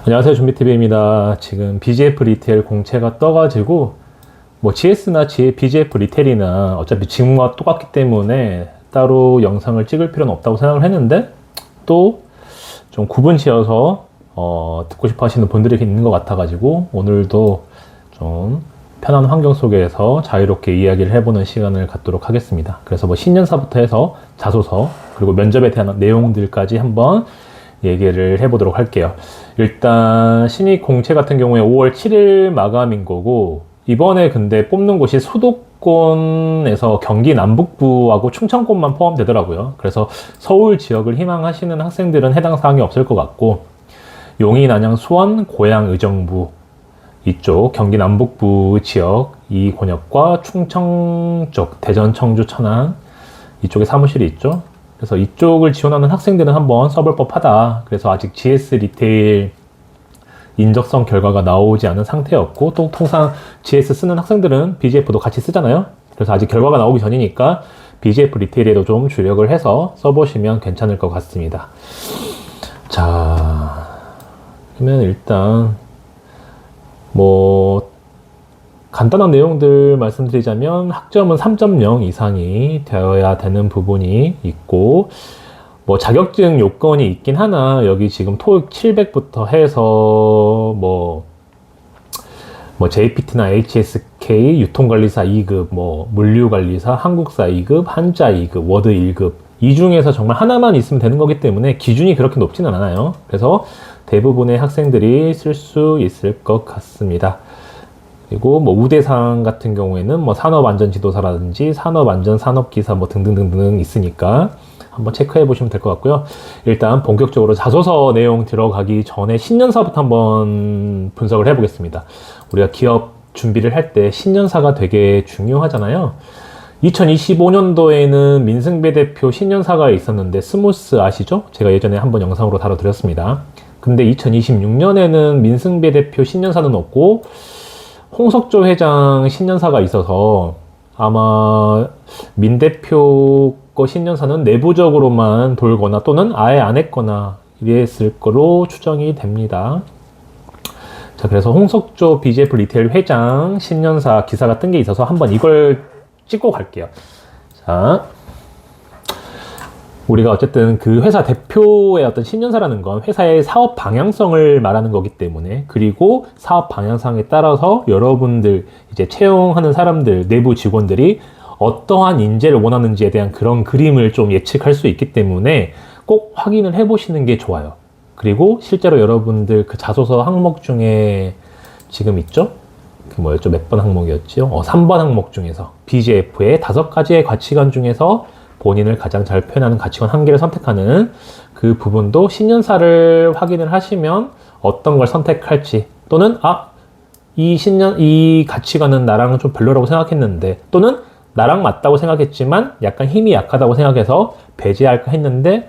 안녕하세요, 준비TV입니다. 지금 BGF 리테일 공채가 떠가지고 뭐 GS나 BGF 리테일이나 어차피 지금과 똑같기 때문에 따로 영상을 찍을 필요는 없다고 생각을 했는데 또 좀 구분 지어서 듣고 싶어 하시는 분들이 있는 것 같아가지고 오늘도 좀 편한 환경 속에서 자유롭게 이야기를 해보는 시간을 갖도록 하겠습니다. 그래서 뭐 신년사부터 해서 자소서 그리고 면접에 대한 내용들까지 한번 얘기를 해보도록 할게요. 일단 신입 공채 같은 경우에 5월 7일 마감인 거고, 이번에 근데 뽑는 곳이 수도권에서 경기 남북부하고 충청권만 포함되더라고요. 그래서 서울 지역을 희망하시는 학생들은 해당 사항이 없을 것 같고, 용인, 안양, 수원, 고양, 의정부 이쪽 경기 남북부 지역 이 권역과 충청 쪽 대전, 청주, 천안 이쪽에 사무실이 있죠. 그래서 이쪽을 지원하는 학생들은 한번 써볼 법하다. 그래서 아직 GS 리테일 인적성 결과가 나오지 않은 상태였고, 또 통상 GS 쓰는 학생들은 BGF도 같이 쓰잖아요. 그래서 아직 결과가 나오기 전이니까 BGF 리테일에도 좀 주력을 해서 써보시면 괜찮을 것 같습니다. 자, 그러면 일단 뭐 간단한 내용들 말씀드리자면 학점은 3.0 이상이 되어야 되는 부분이 있고, 뭐 자격증 요건이 있긴 하나 여기 지금 토익 700부터 해서 뭐 JPT나 HSK 유통관리사 2급, 뭐 물류관리사, 한국사 2급, 한자 2급, 워드 1급 이 중에서 정말 하나만 있으면 되는 거기 때문에 기준이 그렇게 높지는 않아요. 그래서 대부분의 학생들이 쓸 수 있을 것 같습니다. 그리고 뭐 우대상 같은 경우에는 뭐 산업안전지도사라든지 산업안전산업기사 뭐 등등등등 있으니까 한번 체크해 보시면 될 것 같고요. 일단 본격적으로 자소서 내용 들어가기 전에 신년사부터 한번 분석을 해 보겠습니다. 우리가 기업 준비를 할 때 신년사가 되게 중요하잖아요. 2025년도에는 민승배 대표 신년사가 있었는데 스무스 아시죠? 제가 예전에 한번 영상으로 다뤄드렸습니다. 근데 2026년에는 민승배 대표 신년사는 없고 홍석조 회장 신년사가 있어서 아마 민 대표 거 신년사는 내부적으로만 돌거나 또는 아예 안 했거나 이랬을 거로 추정이 됩니다. 자, 그래서 홍석조 BGF 리테일 회장 신년사 기사가 뜬 게 있어서 한번 이걸 찍고 갈게요. 자, 우리가 어쨌든 그 회사 대표의 어떤 신년사라는 건 회사의 사업 방향성을 말하는 거기 때문에, 그리고 사업 방향성에 따라서 여러분들 이제 채용하는 사람들, 내부 직원들이 어떠한 인재를 원하는지에 대한 그런 그림을 좀 예측할 수 있기 때문에 꼭 확인을 해 보시는 게 좋아요. 그리고 실제로 여러분들 그 자소서 항목 중에 지금 있죠? 그 뭐였죠? 몇 번 항목이었죠? 3번 항목 중에서 BGF의 5가지의 가치관 중에서 본인을 가장 잘 표현하는 가치관 1개를 선택하는 그 부분도 신년사를 확인을 하시면 어떤 걸 선택할지, 또는 이 가치관은 나랑은 좀 별로라고 생각했는데, 또는 나랑 맞다고 생각했지만 약간 힘이 약하다고 생각해서 배제할까 했는데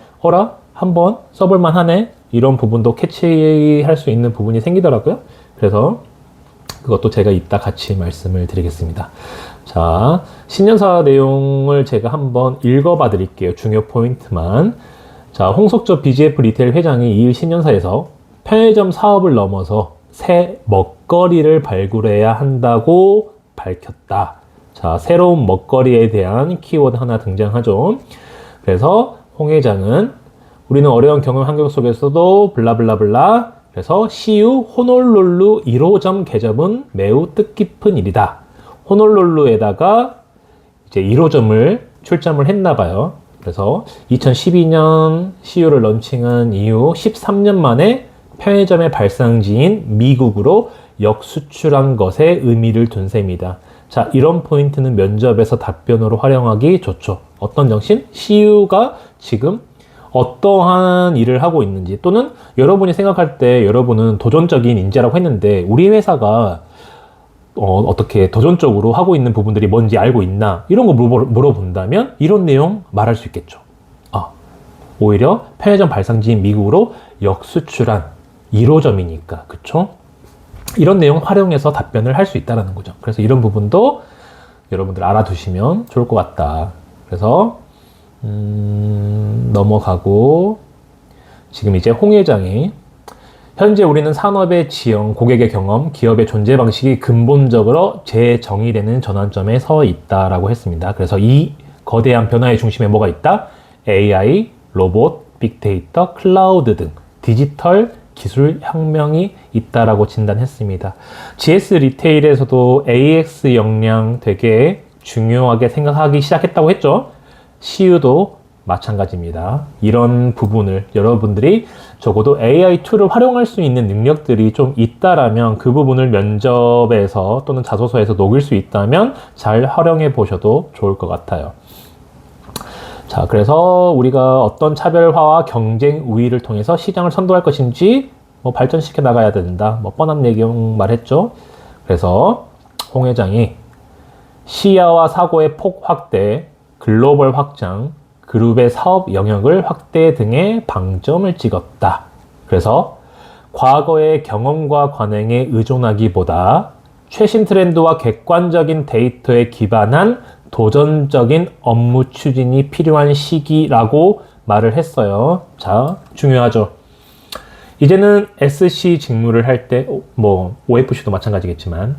한번 써볼만 하네, 이런 부분도 캐치할 수 있는 부분이 생기더라고요. 그래서 그것도 제가 이따 같이 말씀을 드리겠습니다. 자, 신년사 내용을 제가 한번 읽어봐 드릴게요. 중요 포인트만. 자, 홍석조 BGF 리테일 회장이 이일 신년사에서 편의점 사업을 넘어서 새 먹거리를 발굴해야 한다고 밝혔다. 자, 새로운 먹거리에 대한 키워드 하나 등장하죠. 그래서 홍 회장은 우리는 어려운 경영 환경 속에서도 블라블라블라, 그래서 CU 호놀룰루 1호점 개점은 매우 뜻깊은 일이다. 호놀룰루에다가 이제 1호점을 출점을 했나 봐요. 그래서 2012년 CU를 런칭한 이후 13년 만에 편의점의 발상지인 미국으로 역수출한 것에 의미를 둔 셈이다. 자, 이런 포인트는 면접에서 답변으로 활용하기 좋죠. 어떤 정신? CU가 지금 어떠한 일을 하고 있는지, 또는 여러분이 생각할 때 여러분은 도전적인 인재라고 했는데 우리 회사가 어떻게 도전적으로 하고 있는 부분들이 뭔지 알고 있나, 이런 거 물어본다면 이런 내용 말할 수 있겠죠. 오히려 편의점 발상지인 미국으로 역수출한 1호점이니까, 그쵸? 이런 내용 활용해서 답변을 할 수 있다는 거죠. 그래서 이런 부분도 여러분들 알아두시면 좋을 것 같다. 그래서 넘어가고, 지금 이제 홍 회장이 현재 우리는 산업의 지형, 고객의 경험, 기업의 존재 방식이 근본적으로 재정의되는 전환점에 서 있다라고 했습니다. 그래서 이 거대한 변화의 중심에 뭐가 있다? AI, 로봇, 빅데이터, 클라우드 등 디지털 기술 혁명이 있다라고 진단했습니다. GS 리테일에서도 AX 역량 되게 중요하게 생각하기 시작했다고 했죠. CU도 마찬가지입니다. 이런 부분을 여러분들이 적어도 AI 툴을 활용할 수 있는 능력들이 좀 있다라면 그 부분을 면접에서 또는 자소서에서 녹일 수 있다면 잘 활용해 보셔도 좋을 것 같아요. 자, 그래서 우리가 어떤 차별화와 경쟁 우위를 통해서 시장을 선도할 것인지 발전시켜 나가야 된다. 뻔한 내용 말했죠. 그래서 홍 회장이 시야와 사고의 폭 확대, 글로벌 확장, 그룹의 사업 영역을 확대 등의 방점을 찍었다. 그래서 과거의 경험과 관행에 의존하기보다 최신 트렌드와 객관적인 데이터에 기반한 도전적인 업무 추진이 필요한 시기라고 말을 했어요. 자, 중요하죠. 이제는 SC 직무를 할 때, OFC도 마찬가지겠지만,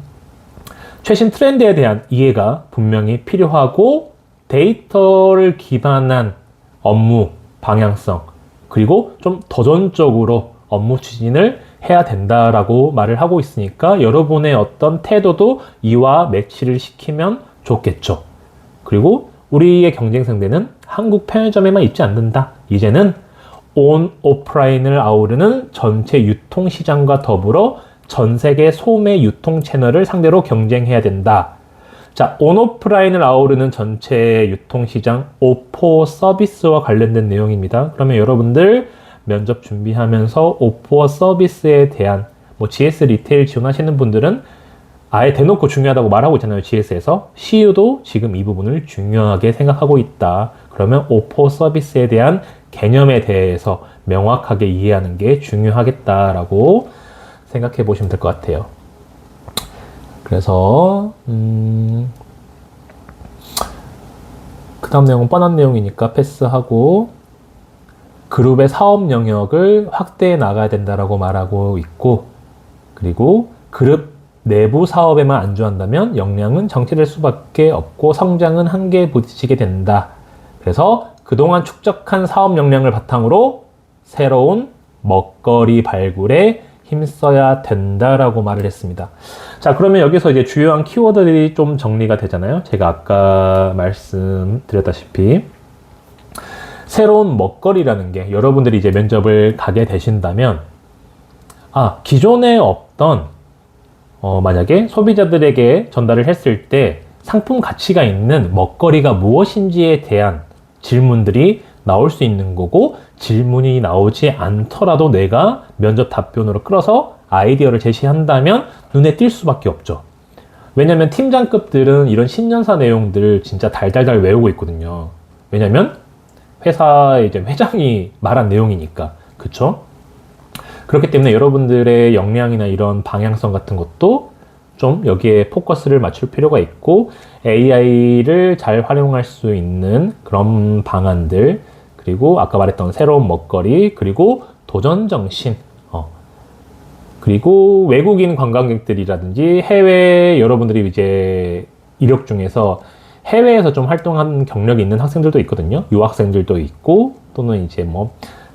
최신 트렌드에 대한 이해가 분명히 필요하고, 데이터를 기반한 업무 방향성, 그리고 좀 도전적으로 업무 추진을 해야 된다라고 말을 하고 있으니까 여러분의 어떤 태도도 이와 매치를 시키면 좋겠죠. 그리고 우리의 경쟁 상대는 한국 편의점에만 있지 않는다. 이제는 온 오프라인을 아우르는 전체 유통시장과 더불어 전 세계 소매 유통 채널을 상대로 경쟁해야 된다. 자, 온 오프라인을 아우르는 전체 유통시장 오포 서비스와 관련된 내용입니다. 그러면 여러분들 면접 준비하면서 오포 서비스에 대한 GS 리테일 지원하시는 분들은 아예 대놓고 중요하다고 말하고 있잖아요. GS에서. CU도 지금 이 부분을 중요하게 생각하고 있다. 그러면 오포 서비스에 대한 개념에 대해서 명확하게 이해하는 게 중요하겠다라고 생각해 보시면 될 것 같아요. 그래서 그 다음 내용은 뻔한 내용이니까 패스하고 그룹의 사업 영역을 확대해 나가야 된다라고 말하고 있고, 그리고 그룹 내부 사업에만 안주한다면 역량은 정체될 수밖에 없고 성장은 한계에 부딪히게 된다. 그래서 그동안 축적한 사업 역량을 바탕으로 새로운 먹거리 발굴에 힘써야 된다라고 말을 했습니다. 자, 그러면 여기서 이제 주요한 키워드들이 좀 정리가 되잖아요. 제가 아까 말씀드렸다시피 새로운 먹거리라는 게 여러분들이 이제 면접을 가게 되신다면 기존에 없던 만약에 소비자들에게 전달을 했을 때 상품 가치가 있는 먹거리가 무엇인지에 대한 질문들이 나올 수 있는 거고, 질문이 나오지 않더라도 내가 면접 답변으로 끌어서 아이디어를 제시한다면 눈에 띌 수밖에 없죠. 왜냐면 팀장급들은 이런 신년사 내용들을 진짜 달달달 외우고 있거든요. 왜냐면 회사의 이제 회장이 말한 내용이니까. 그쵸? 그렇기 때문에 여러분들의 역량이나 이런 방향성 같은 것도 좀 여기에 포커스를 맞출 필요가 있고, AI를 잘 활용할 수 있는 그런 방안들, 그리고 아까 말했던 새로운 먹거리, 그리고 도전 정신, 그리고 외국인 관광객들이라든지 해외 여러분들이 이제 이력 중에서 해외에서 좀 활동한 경력이 있는 학생들도 있거든요. 유학생들도 있고, 또는 이제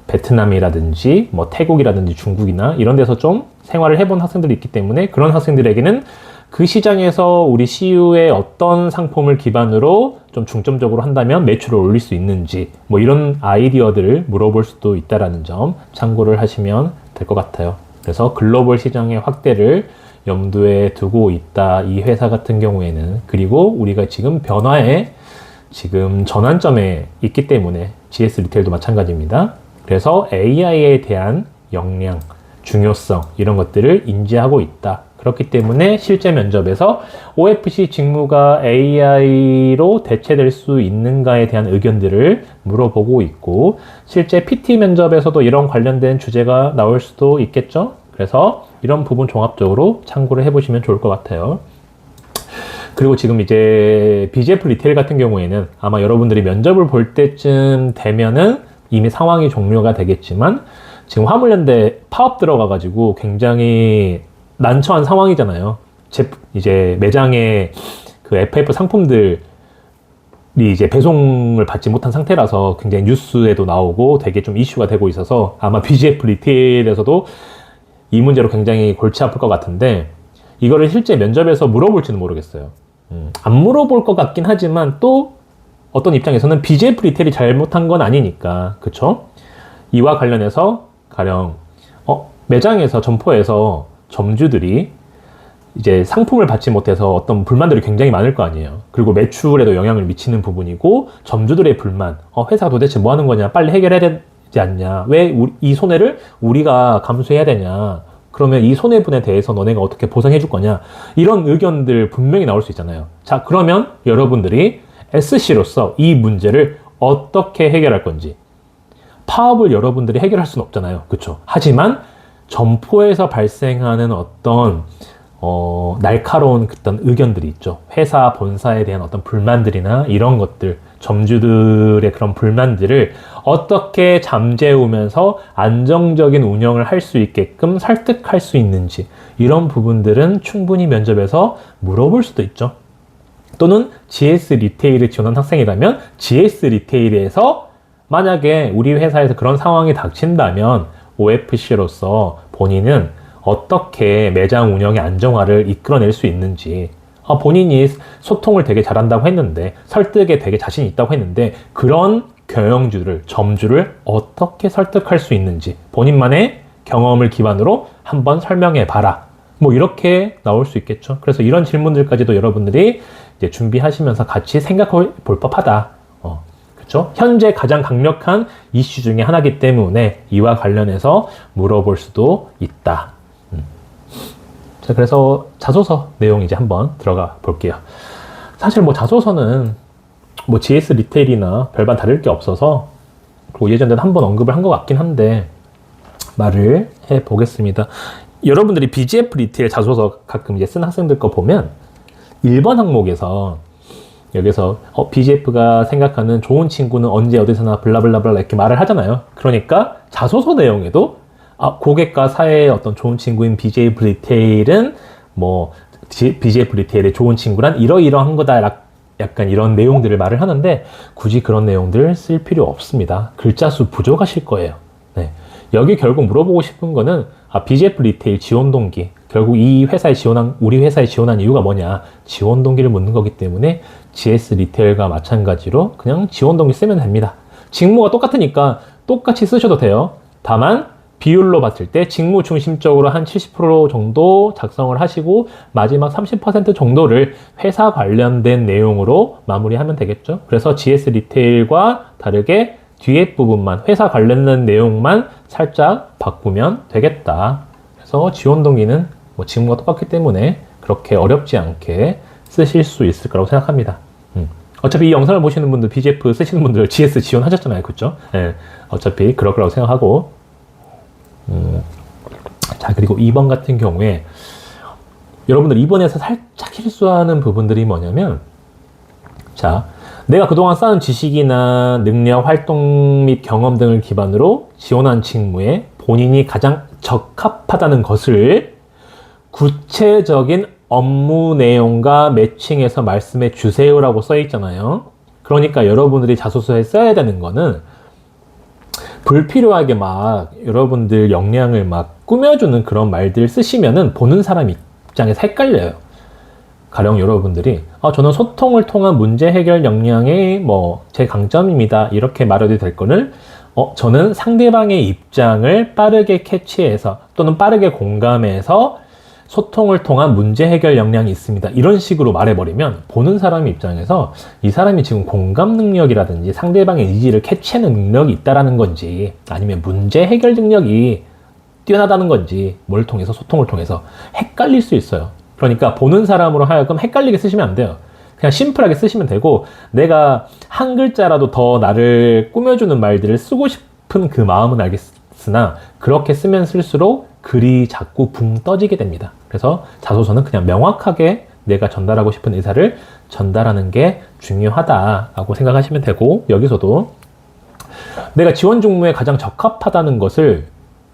베트남이라든지 태국이라든지 중국이나 이런 데서 좀 생활을 해본 학생들이 있기 때문에 그런 학생들에게는 그 시장에서 우리 CU의 어떤 상품을 기반으로 좀 중점적으로 한다면 매출을 올릴 수 있는지 이런 아이디어들을 물어볼 수도 있다라는 점 참고를 하시면 될 것 같아요. 그래서 글로벌 시장의 확대를 염두에 두고 있다, 이 회사 같은 경우에는. 그리고 우리가 지금 변화의 지금 전환점에 있기 때문에 GS 리테일도 마찬가지입니다. 그래서 AI에 대한 역량, 중요성 이런 것들을 인지하고 있다. 그렇기 때문에 실제 면접에서 OFC 직무가 AI로 대체될 수 있는가에 대한 의견들을 물어보고 있고, 실제 PT 면접에서도 이런 관련된 주제가 나올 수도 있겠죠. 그래서 이런 부분 종합적으로 참고를 해보시면 좋을 것 같아요. 그리고 지금 이제 BGF 리테일 같은 경우에는 아마 여러분들이 면접을 볼 때쯤 되면은 이미 상황이 종료가 되겠지만, 지금 화물연대 파업 들어가가지고 굉장히 난처한 상황이잖아요. 이제 매장에 그 FF 상품들이 이제 배송을 받지 못한 상태라서 굉장히 뉴스에도 나오고 되게 좀 이슈가 되고 있어서 아마 BGF 리테일에서도 이 문제로 굉장히 골치 아플 것 같은데 이거를 실제 면접에서 물어볼지는 모르겠어요. 안 물어볼 것 같긴 하지만 또 어떤 입장에서는 BGF 리테일이 잘못한 건 아니니까, 그쵸? 이와 관련해서 가령 매장에서 점포에서 점주들이 이제 상품을 받지 못해서 어떤 불만들이 굉장히 많을 거 아니에요. 그리고 매출에도 영향을 미치는 부분이고 점주들의 불만, 회사가 도대체 뭐 하는 거냐, 빨리 해결해야 되지 않냐, 왜 이 손해를 우리가 감수해야 되냐, 그러면 이 손해분에 대해서 너네가 어떻게 보상해 줄 거냐, 이런 의견들 분명히 나올 수 있잖아요. 자, 그러면 여러분들이 SC로서 이 문제를 어떻게 해결할 건지, 파업을 여러분들이 해결할 수는 없잖아요. 그쵸? 하지만 점포에서 발생하는 어떤 날카로운 그런 의견들이 있죠. 회사 본사에 대한 어떤 불만들이나 이런 것들, 점주들의 그런 불만들을 어떻게 잠재우면서 안정적인 운영을 할 수 있게끔 설득할 수 있는지, 이런 부분들은 충분히 면접에서 물어볼 수도 있죠. 또는 GS 리테일을 지원한 학생이라면 GS 리테일에서 만약에 우리 회사에서 그런 상황이 닥친다면 OFC로서 본인은 어떻게 매장 운영의 안정화를 이끌어낼 수 있는지, 본인이 소통을 되게 잘한다고 했는데, 설득에 되게 자신이 있다고 했는데, 그런 경영주를, 점주를 어떻게 설득할 수 있는지 본인만의 경험을 기반으로 한번 설명해 봐라. 뭐 이렇게 나올 수 있겠죠. 그래서 이런 질문들까지도 여러분들이 이제 준비하시면서 같이 생각해 볼 법하다. 그렇죠? 현재 가장 강력한 이슈 중에 하나이기 때문에 이와 관련해서 물어볼 수도 있다. 자, 그래서 자소서 내용 이제 한번 들어가 볼게요. 사실 뭐 자소서는 뭐 GS 리테일이나 별반 다를 게 없어서, 그리고 예전에도 한번 언급을 한 것 같긴 한데 말을 해 보겠습니다. 여러분들이 BGF 리테일 자소서 가끔 이제 쓴 학생들 거 보면 1번 항목에서 여기서 BGF가 생각하는 좋은 친구는 언제 어디서나 블라블라블라 이렇게 말을 하잖아요. 그러니까 자소서 내용에도 고객과 사회의 어떤 좋은 친구인 BGF 리테일은 뭐 BGF 리테일의 좋은 친구란 이러이러한 거다, 약간 이런 내용들을 말을 하는데 굳이 그런 내용들을 쓸 필요 없습니다. 글자 수 부족하실 거예요. 네. 여기 결국 물어보고 싶은 거는 BGF 리테일 지원 동기, 결국 우리 회사에 지원한 이유가 뭐냐, 지원 동기를 묻는 거기 때문에 GS 리테일과 마찬가지로 그냥 지원 동기 쓰면 됩니다. 직무가 똑같으니까 똑같이 쓰셔도 돼요. 다만 비율로 봤을 때 직무 중심적으로 한 70% 정도 작성을 하시고 마지막 30% 정도를 회사 관련된 내용으로 마무리하면 되겠죠. 그래서 GS 리테일과 다르게 뒤에 부분만, 회사 관련된 내용만 살짝 바꾸면 되겠다. 그래서 지원 동기는 뭐 직무가 똑같기 때문에 그렇게 어렵지 않게 쓰실 수 있을 거라고 생각합니다. 어차피 이 영상을 보시는 분들, BGF 쓰시는 분들 GS 지원하셨잖아요. 그쵸? 네, 어차피 그럴 거라고 생각하고, 자, 그리고 2번 같은 경우에 여러분들 2번에서 살짝 실수하는 부분들이 뭐냐면, 자, 내가 그동안 쌓은 지식이나 능력, 활동 및 경험 등을 기반으로 지원한 직무에 본인이 가장 적합하다는 것을 구체적인 업무 내용과 매칭해서 말씀해 주세요라고 써 있잖아요. 그러니까 여러분들이 자소서에 써야 되는 거는 불필요하게 막 여러분들 역량을 막 꾸며주는 그런 말들 쓰시면은 보는 사람 입장에서 헷갈려요. 가령 여러분들이 저는 소통을 통한 문제 해결 역량이 뭐 제 강점입니다, 이렇게 말해도 될 거를 저는 상대방의 입장을 빠르게 캐치해서 또는 빠르게 공감해서 소통을 통한 문제 해결 역량이 있습니다, 이런 식으로 말해버리면 보는 사람 입장에서 이 사람이 지금 공감 능력이라든지 상대방의 의지를 캐치하는 능력이 있다라는 건지, 아니면 문제 해결 능력이 뛰어나다는 건지, 뭘 통해서, 소통을 통해서 헷갈릴 수 있어요. 그러니까 보는 사람으로 하여금 헷갈리게 쓰시면 안 돼요. 그냥 심플하게 쓰시면 되고, 내가 한 글자라도 더 나를 꾸며주는 말들을 쓰고 싶은 그 마음은 알겠으나 그렇게 쓰면 쓸수록 글이 자꾸 붕 떠지게 됩니다. 그래서 자소서는 그냥 명확하게 내가 전달하고 싶은 의사를 전달하는 게 중요하다라고 생각하시면 되고, 여기서도 내가 지원 직무에 가장 적합하다는 것을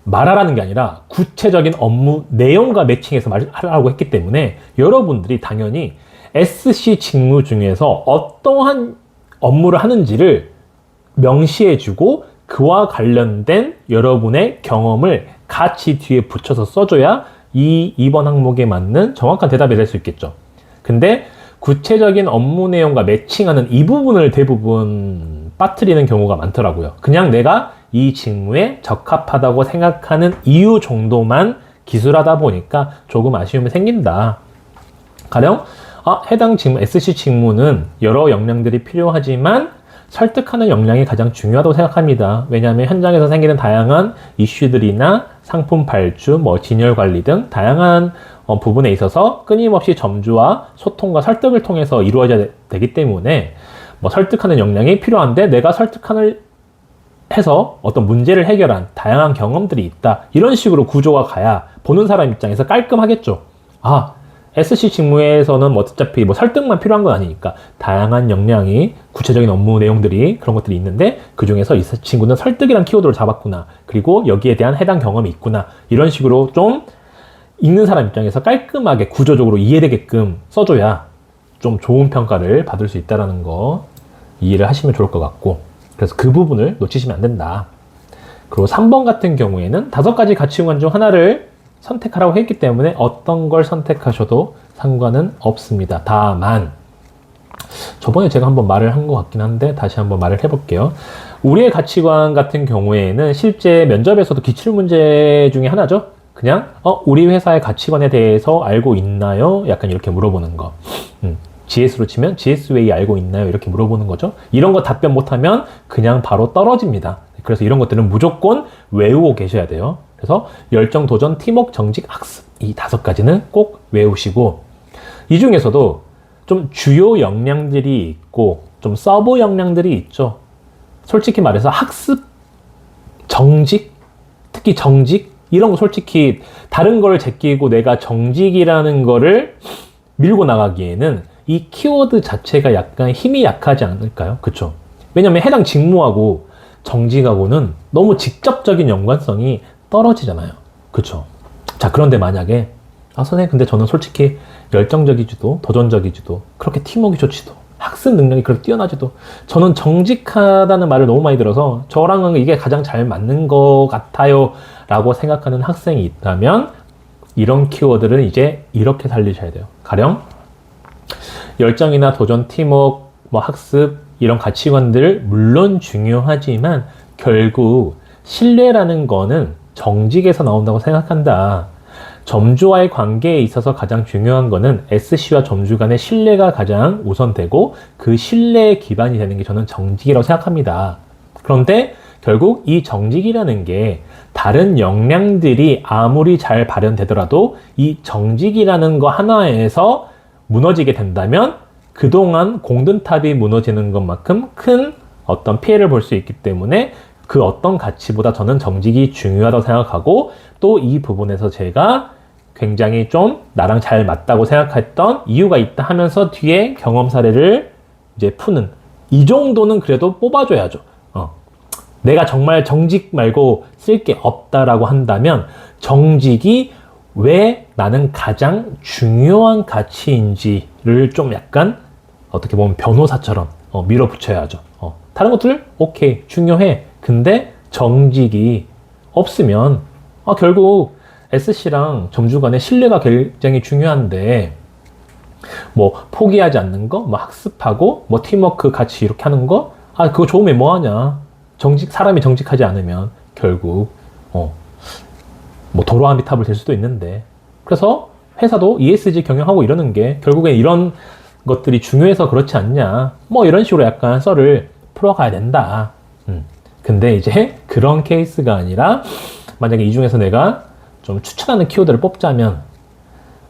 말하라는 게 아니라 구체적인 업무 내용과 매칭해서 말하라고 했기 때문에 여러분들이 당연히 SC 직무 중에서 어떠한 업무를 하는지를 명시해주고 그와 관련된 여러분의 경험을 같이 뒤에 붙여서 써줘야 이번 항목에 맞는 정확한 대답이 될 수 있겠죠. 근데 구체적인 업무 내용과 매칭하는 이 부분을 대부분 빠뜨리는 경우가 많더라고요. 그냥 내가 이 직무에 적합하다고 생각하는 이유 정도만 기술하다 보니까 조금 아쉬움이 생긴다. 가령 해당 직무, SC 직무는 여러 역량들이 필요하지만 설득하는 역량이 가장 중요하다고 생각합니다. 왜냐하면 현장에서 생기는 다양한 이슈들이나 상품 발주, 진열 관리 등 다양한 부분에 있어서 끊임없이 점주와 소통과 설득을 통해서 이루어져야 되기 때문에 설득하는 역량이 필요한데 내가 설득하는 해서 어떤 문제를 해결한 다양한 경험들이 있다. 이런 식으로 구조가 가야 보는 사람 입장에서 깔끔하겠죠. SC 직무에서는 어차피 설득만 필요한 건 아니니까 다양한 역량이 구체적인 업무 내용들이 그런 것들이 있는데 그 중에서 이 친구는 설득이란 키워드를 잡았구나. 그리고 여기에 대한 해당 경험이 있구나. 이런 식으로 좀 읽는 사람 입장에서 깔끔하게 구조적으로 이해되게끔 써줘야 좀 좋은 평가를 받을 수 있다는 거 이해를 하시면 좋을 것 같고, 그래서 그 부분을 놓치시면 안 된다. 그리고 3번 같은 경우에는 5가지 가치관 중 하나를 선택하라고 했기 때문에 어떤 걸 선택하셔도 상관은 없습니다. 다만 저번에 제가 한번 말을 한 것 같긴 한데 다시 한번 말을 해볼게요. 우리의 가치관 같은 경우에는 실제 면접에서도 기출문제 중에 하나죠. 그냥 우리 회사의 가치관에 대해서 알고 있나요? 약간 이렇게 물어보는 거. GS로 치면 GS웨이 알고 있나요? 이렇게 물어보는 거죠. 이런 거 답변 못하면 그냥 바로 떨어집니다. 그래서 이런 것들은 무조건 외우고 계셔야 돼요. 그래서 열정, 도전, 팀워크, 정직, 학습 이 5가지는 꼭 외우시고, 이 중에서도 좀 주요 역량들이 있고 좀 서브 역량들이 있죠. 솔직히 말해서 학습, 정직, 특히 정직 이런 거 솔직히 다른 걸 제끼고 내가 정직이라는 거를 밀고 나가기에는 이 키워드 자체가 약간 힘이 약하지 않을까요? 그쵸? 왜냐면 해당 직무하고 정직하고는 너무 직접적인 연관성이 떨어지잖아요. 그쵸? 자, 그런데 만약에 선생님 근데 저는 솔직히 열정적이지도 도전적이지도 그렇게 팀워크가 좋지도 학습 능력이 그렇게 뛰어나지도 저는 정직하다는 말을 너무 많이 들어서 저랑은 이게 가장 잘 맞는 것 같아요 라고 생각하는 학생이 있다면 이런 키워드를 이제 이렇게 살리셔야 돼요. 가령 열정이나 도전, 팀워크, 학습 이런 가치관들 물론 중요하지만 결국 신뢰라는 거는 정직에서 나온다고 생각한다. 점주와의 관계에 있어서 가장 중요한 거는 SC와 점주 간의 신뢰가 가장 우선되고 그 신뢰의 기반이 되는 게 저는 정직이라고 생각합니다. 그런데 결국 이 정직이라는 게 다른 역량들이 아무리 잘 발현되더라도 이 정직이라는 거 하나에서 무너지게 된다면 그동안 공든탑이 무너지는 것만큼 큰 어떤 피해를 볼 수 있기 때문에 그 어떤 가치보다 저는 정직이 중요하다고 생각하고, 또 이 부분에서 제가 굉장히 좀 나랑 잘 맞다고 생각했던 이유가 있다 하면서 뒤에 경험 사례를 이제 푸는 이 정도는 그래도 뽑아줘야죠. 내가 정말 정직 말고 쓸 게 없다라고 한다면 정직이 왜 나는 가장 중요한 가치인지를 좀 약간 어떻게 보면 변호사처럼 밀어붙여야죠. 다른 것들 오케이 중요해. 근데 정직이 없으면 결국 SC랑 점주 간의 신뢰가 굉장히 중요한데 포기하지 않는 거, 학습하고 팀워크 같이 이렇게 하는 거 그거 좋으면 뭐하냐. 사람이 정직하지 않으면 결국 도로아미 탑을 될 수도 있는데, 그래서 회사도 ESG 경영하고 이러는 게 결국엔 이런 것들이 중요해서 그렇지 않냐 이런 식으로 약간 썰을 풀어가야 된다. 근데 이제 그런 케이스가 아니라 만약에 이 중에서 내가 좀 추천하는 키워드를 뽑자면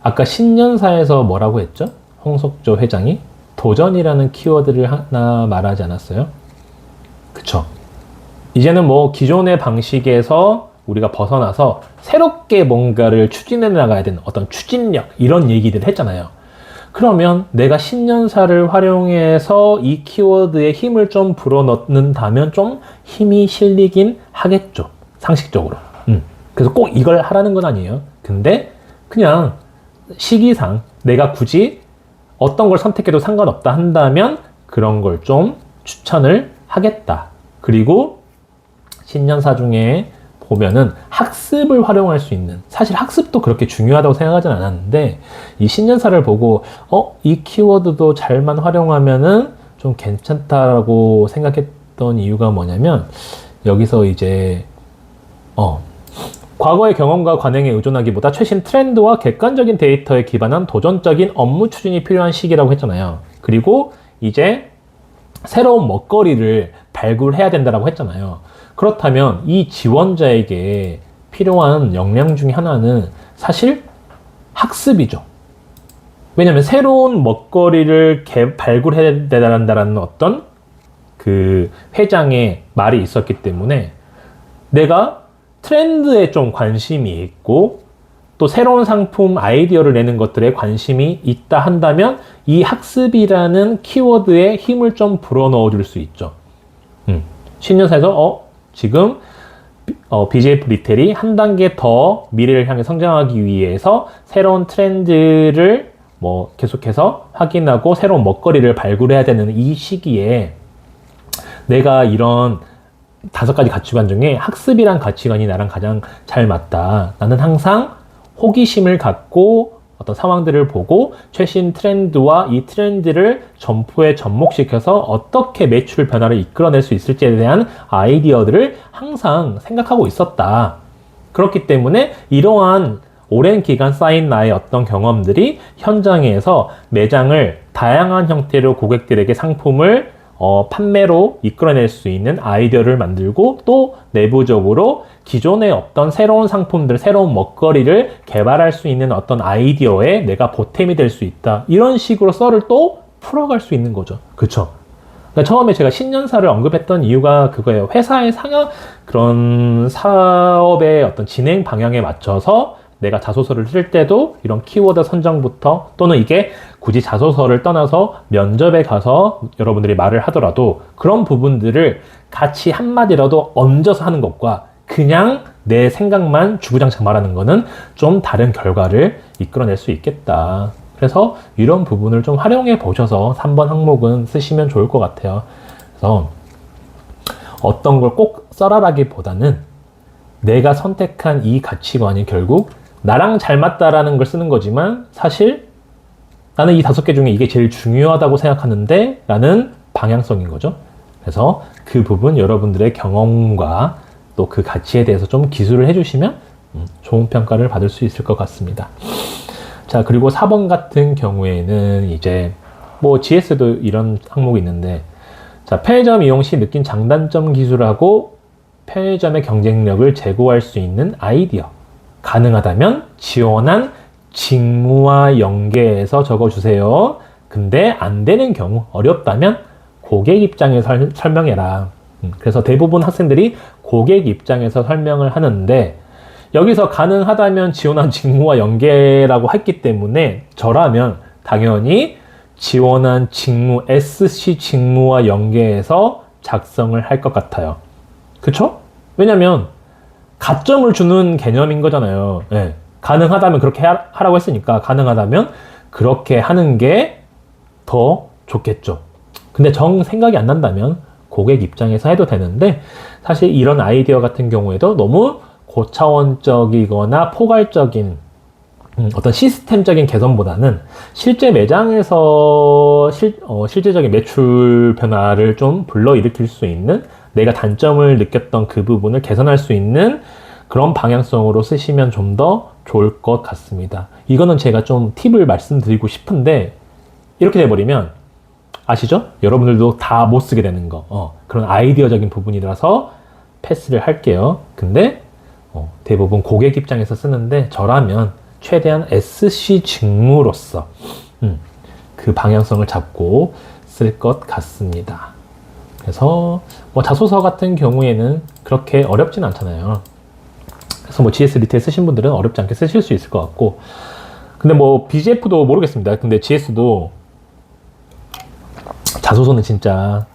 아까 신년사에서 뭐라고 했죠? 홍석조 회장이 도전이라는 키워드를 하나 말하지 않았어요? 그쵸? 이제는 기존의 방식에서 우리가 벗어나서 새롭게 뭔가를 추진해 나가야 되는 어떤 추진력 이런 얘기들을 했잖아요. 그러면 내가 신년사를 활용해서 이 키워드에 힘을 좀 불어넣는다면 좀 힘이 실리긴 하겠죠. 상식적으로. 그래서 꼭 이걸 하라는 건 아니에요. 근데 그냥 시기상 내가 굳이 어떤 걸 선택해도 상관없다 한다면 그런 걸 좀 추천을 하겠다. 그리고 신년사 중에 보면은 학습을 활용할 수 있는, 사실 학습도 그렇게 중요하다고 생각하진 않았는데 이 신년사를 보고 이 키워드도 잘만 활용하면은 좀 괜찮다라고 생각했던 이유가 뭐냐면, 여기서 이제 과거의 경험과 관행에 의존하기보다 최신 트렌드와 객관적인 데이터에 기반한 도전적인 업무 추진이 필요한 시기라고 했잖아요. 그리고 이제 새로운 먹거리를 발굴해야 된다고 했잖아요. 그렇다면 이 지원자에게 필요한 역량 중에 하나는 사실 학습이죠. 왜냐하면 새로운 먹거리를 발굴해야 된다는 어떤 그 회장의 말이 있었기 때문에 내가 트렌드에 좀 관심이 있고 또 새로운 상품 아이디어를 내는 것들에 관심이 있다 한다면 이 학습이라는 키워드에 힘을 좀 불어넣어 줄 수 있죠. 신년사에서 지금 BJF 리텔이 한 단계 더 미래를 향해 성장하기 위해서 새로운 트렌드를 계속해서 확인하고 새로운 먹거리를 발굴해야 되는 이 시기에 내가 이런 5가지 가치관 중에 학습이란 가치관이 나랑 가장 잘 맞다. 나는 항상 호기심을 갖고 어떤 상황들을 보고 최신 트렌드와 이 트렌드를 점포에 접목시켜서 어떻게 매출 변화를 이끌어낼 수 있을지에 대한 아이디어들을 항상 생각하고 있었다. 그렇기 때문에 이러한 오랜 기간 쌓인 나의 어떤 경험들이 현장에서 매장을 다양한 형태로 고객들에게 상품을 판매로 이끌어낼 수 있는 아이디어를 만들고 또 내부적으로 기존에 없던 새로운 상품들, 새로운 먹거리를 개발할 수 있는 어떤 아이디어에 내가 보탬이 될 수 있다. 이런 식으로 썰을 또 풀어갈 수 있는 거죠. 그쵸? 그러니까 처음에 제가 신년사를 언급했던 이유가 그거예요. 회사의 그런 사업의 어떤 진행 방향에 맞춰서 내가 자소서를 쓸 때도 이런 키워드 선정부터, 또는 이게 굳이 자소서를 떠나서 면접에 가서 여러분들이 말을 하더라도 그런 부분들을 같이 한마디라도 얹어서 하는 것과 그냥 내 생각만 주구장창 말하는 거는 좀 다른 결과를 이끌어낼 수 있겠다. 그래서 이런 부분을 좀 활용해 보셔서 3번 항목은 쓰시면 좋을 것 같아요. 그래서 어떤 걸 꼭 써라라기보다는 내가 선택한 이 가치관이 결국 나랑 잘 맞다라는 걸 쓰는 거지만 사실 나는 이 5개 중에 이게 제일 중요하다고 생각하는데 라는 방향성인 거죠. 그래서 그 부분 여러분들의 경험과 또 그 가치에 대해서 좀 기술을 해주시면 좋은 평가를 받을 수 있을 것 같습니다. 자, 그리고 4번 같은 경우에는 이제 GS도 이런 항목이 있는데, 자, 편의점 이용 시 느낀 장단점 기술하고 편의점의 경쟁력을 제고할 수 있는 아이디어. 가능하다면 지원한 직무와 연계해서 적어주세요. 근데 안 되는 경우, 어렵다면 고객 입장에서 설명해라. 그래서 대부분 학생들이 고객 입장에서 설명을 하는데, 여기서 가능하다면 지원한 직무와 연계라고 했기 때문에 저라면 당연히 지원한 직무, SC 직무와 연계해서 작성을 할 것 같아요. 그쵸? 왜냐면 가점을 주는 개념인 거잖아요. 네. 가능하다면 그렇게 하라고 했으니까 가능하다면 그렇게 하는 게 더 좋겠죠. 근데 정 생각이 안 난다면 고객 입장에서 해도 되는데, 사실 이런 아이디어 같은 경우에도 너무 고차원적이거나 포괄적인 어떤 시스템적인 개선보다는 실제 매장에서 실제적인 매출 변화를 좀 불러일으킬 수 있는, 내가 단점을 느꼈던 그 부분을 개선할 수 있는 그런 방향성으로 쓰시면 좀 더 좋을 것 같습니다. 이거는 제가 좀 팁을 말씀드리고 싶은데 이렇게 돼버리면 아시죠? 여러분들도 다 못 쓰게 되는 거. 그런 아이디어적인 부분이라서 패스를 할게요. 근데 대부분 고객 입장에서 쓰는데 저라면 최대한 SC 직무로서 그 방향성을 잡고 쓸 것 같습니다. 그래서 자소서 같은 경우에는 그렇게 어렵진 않잖아요. 그래서 GS 리테일 쓰신 분들은 어렵지 않게 쓰실 수 있을 것 같고, 근데 BGF도 모르겠습니다. 근데 GS도 자소서는 진짜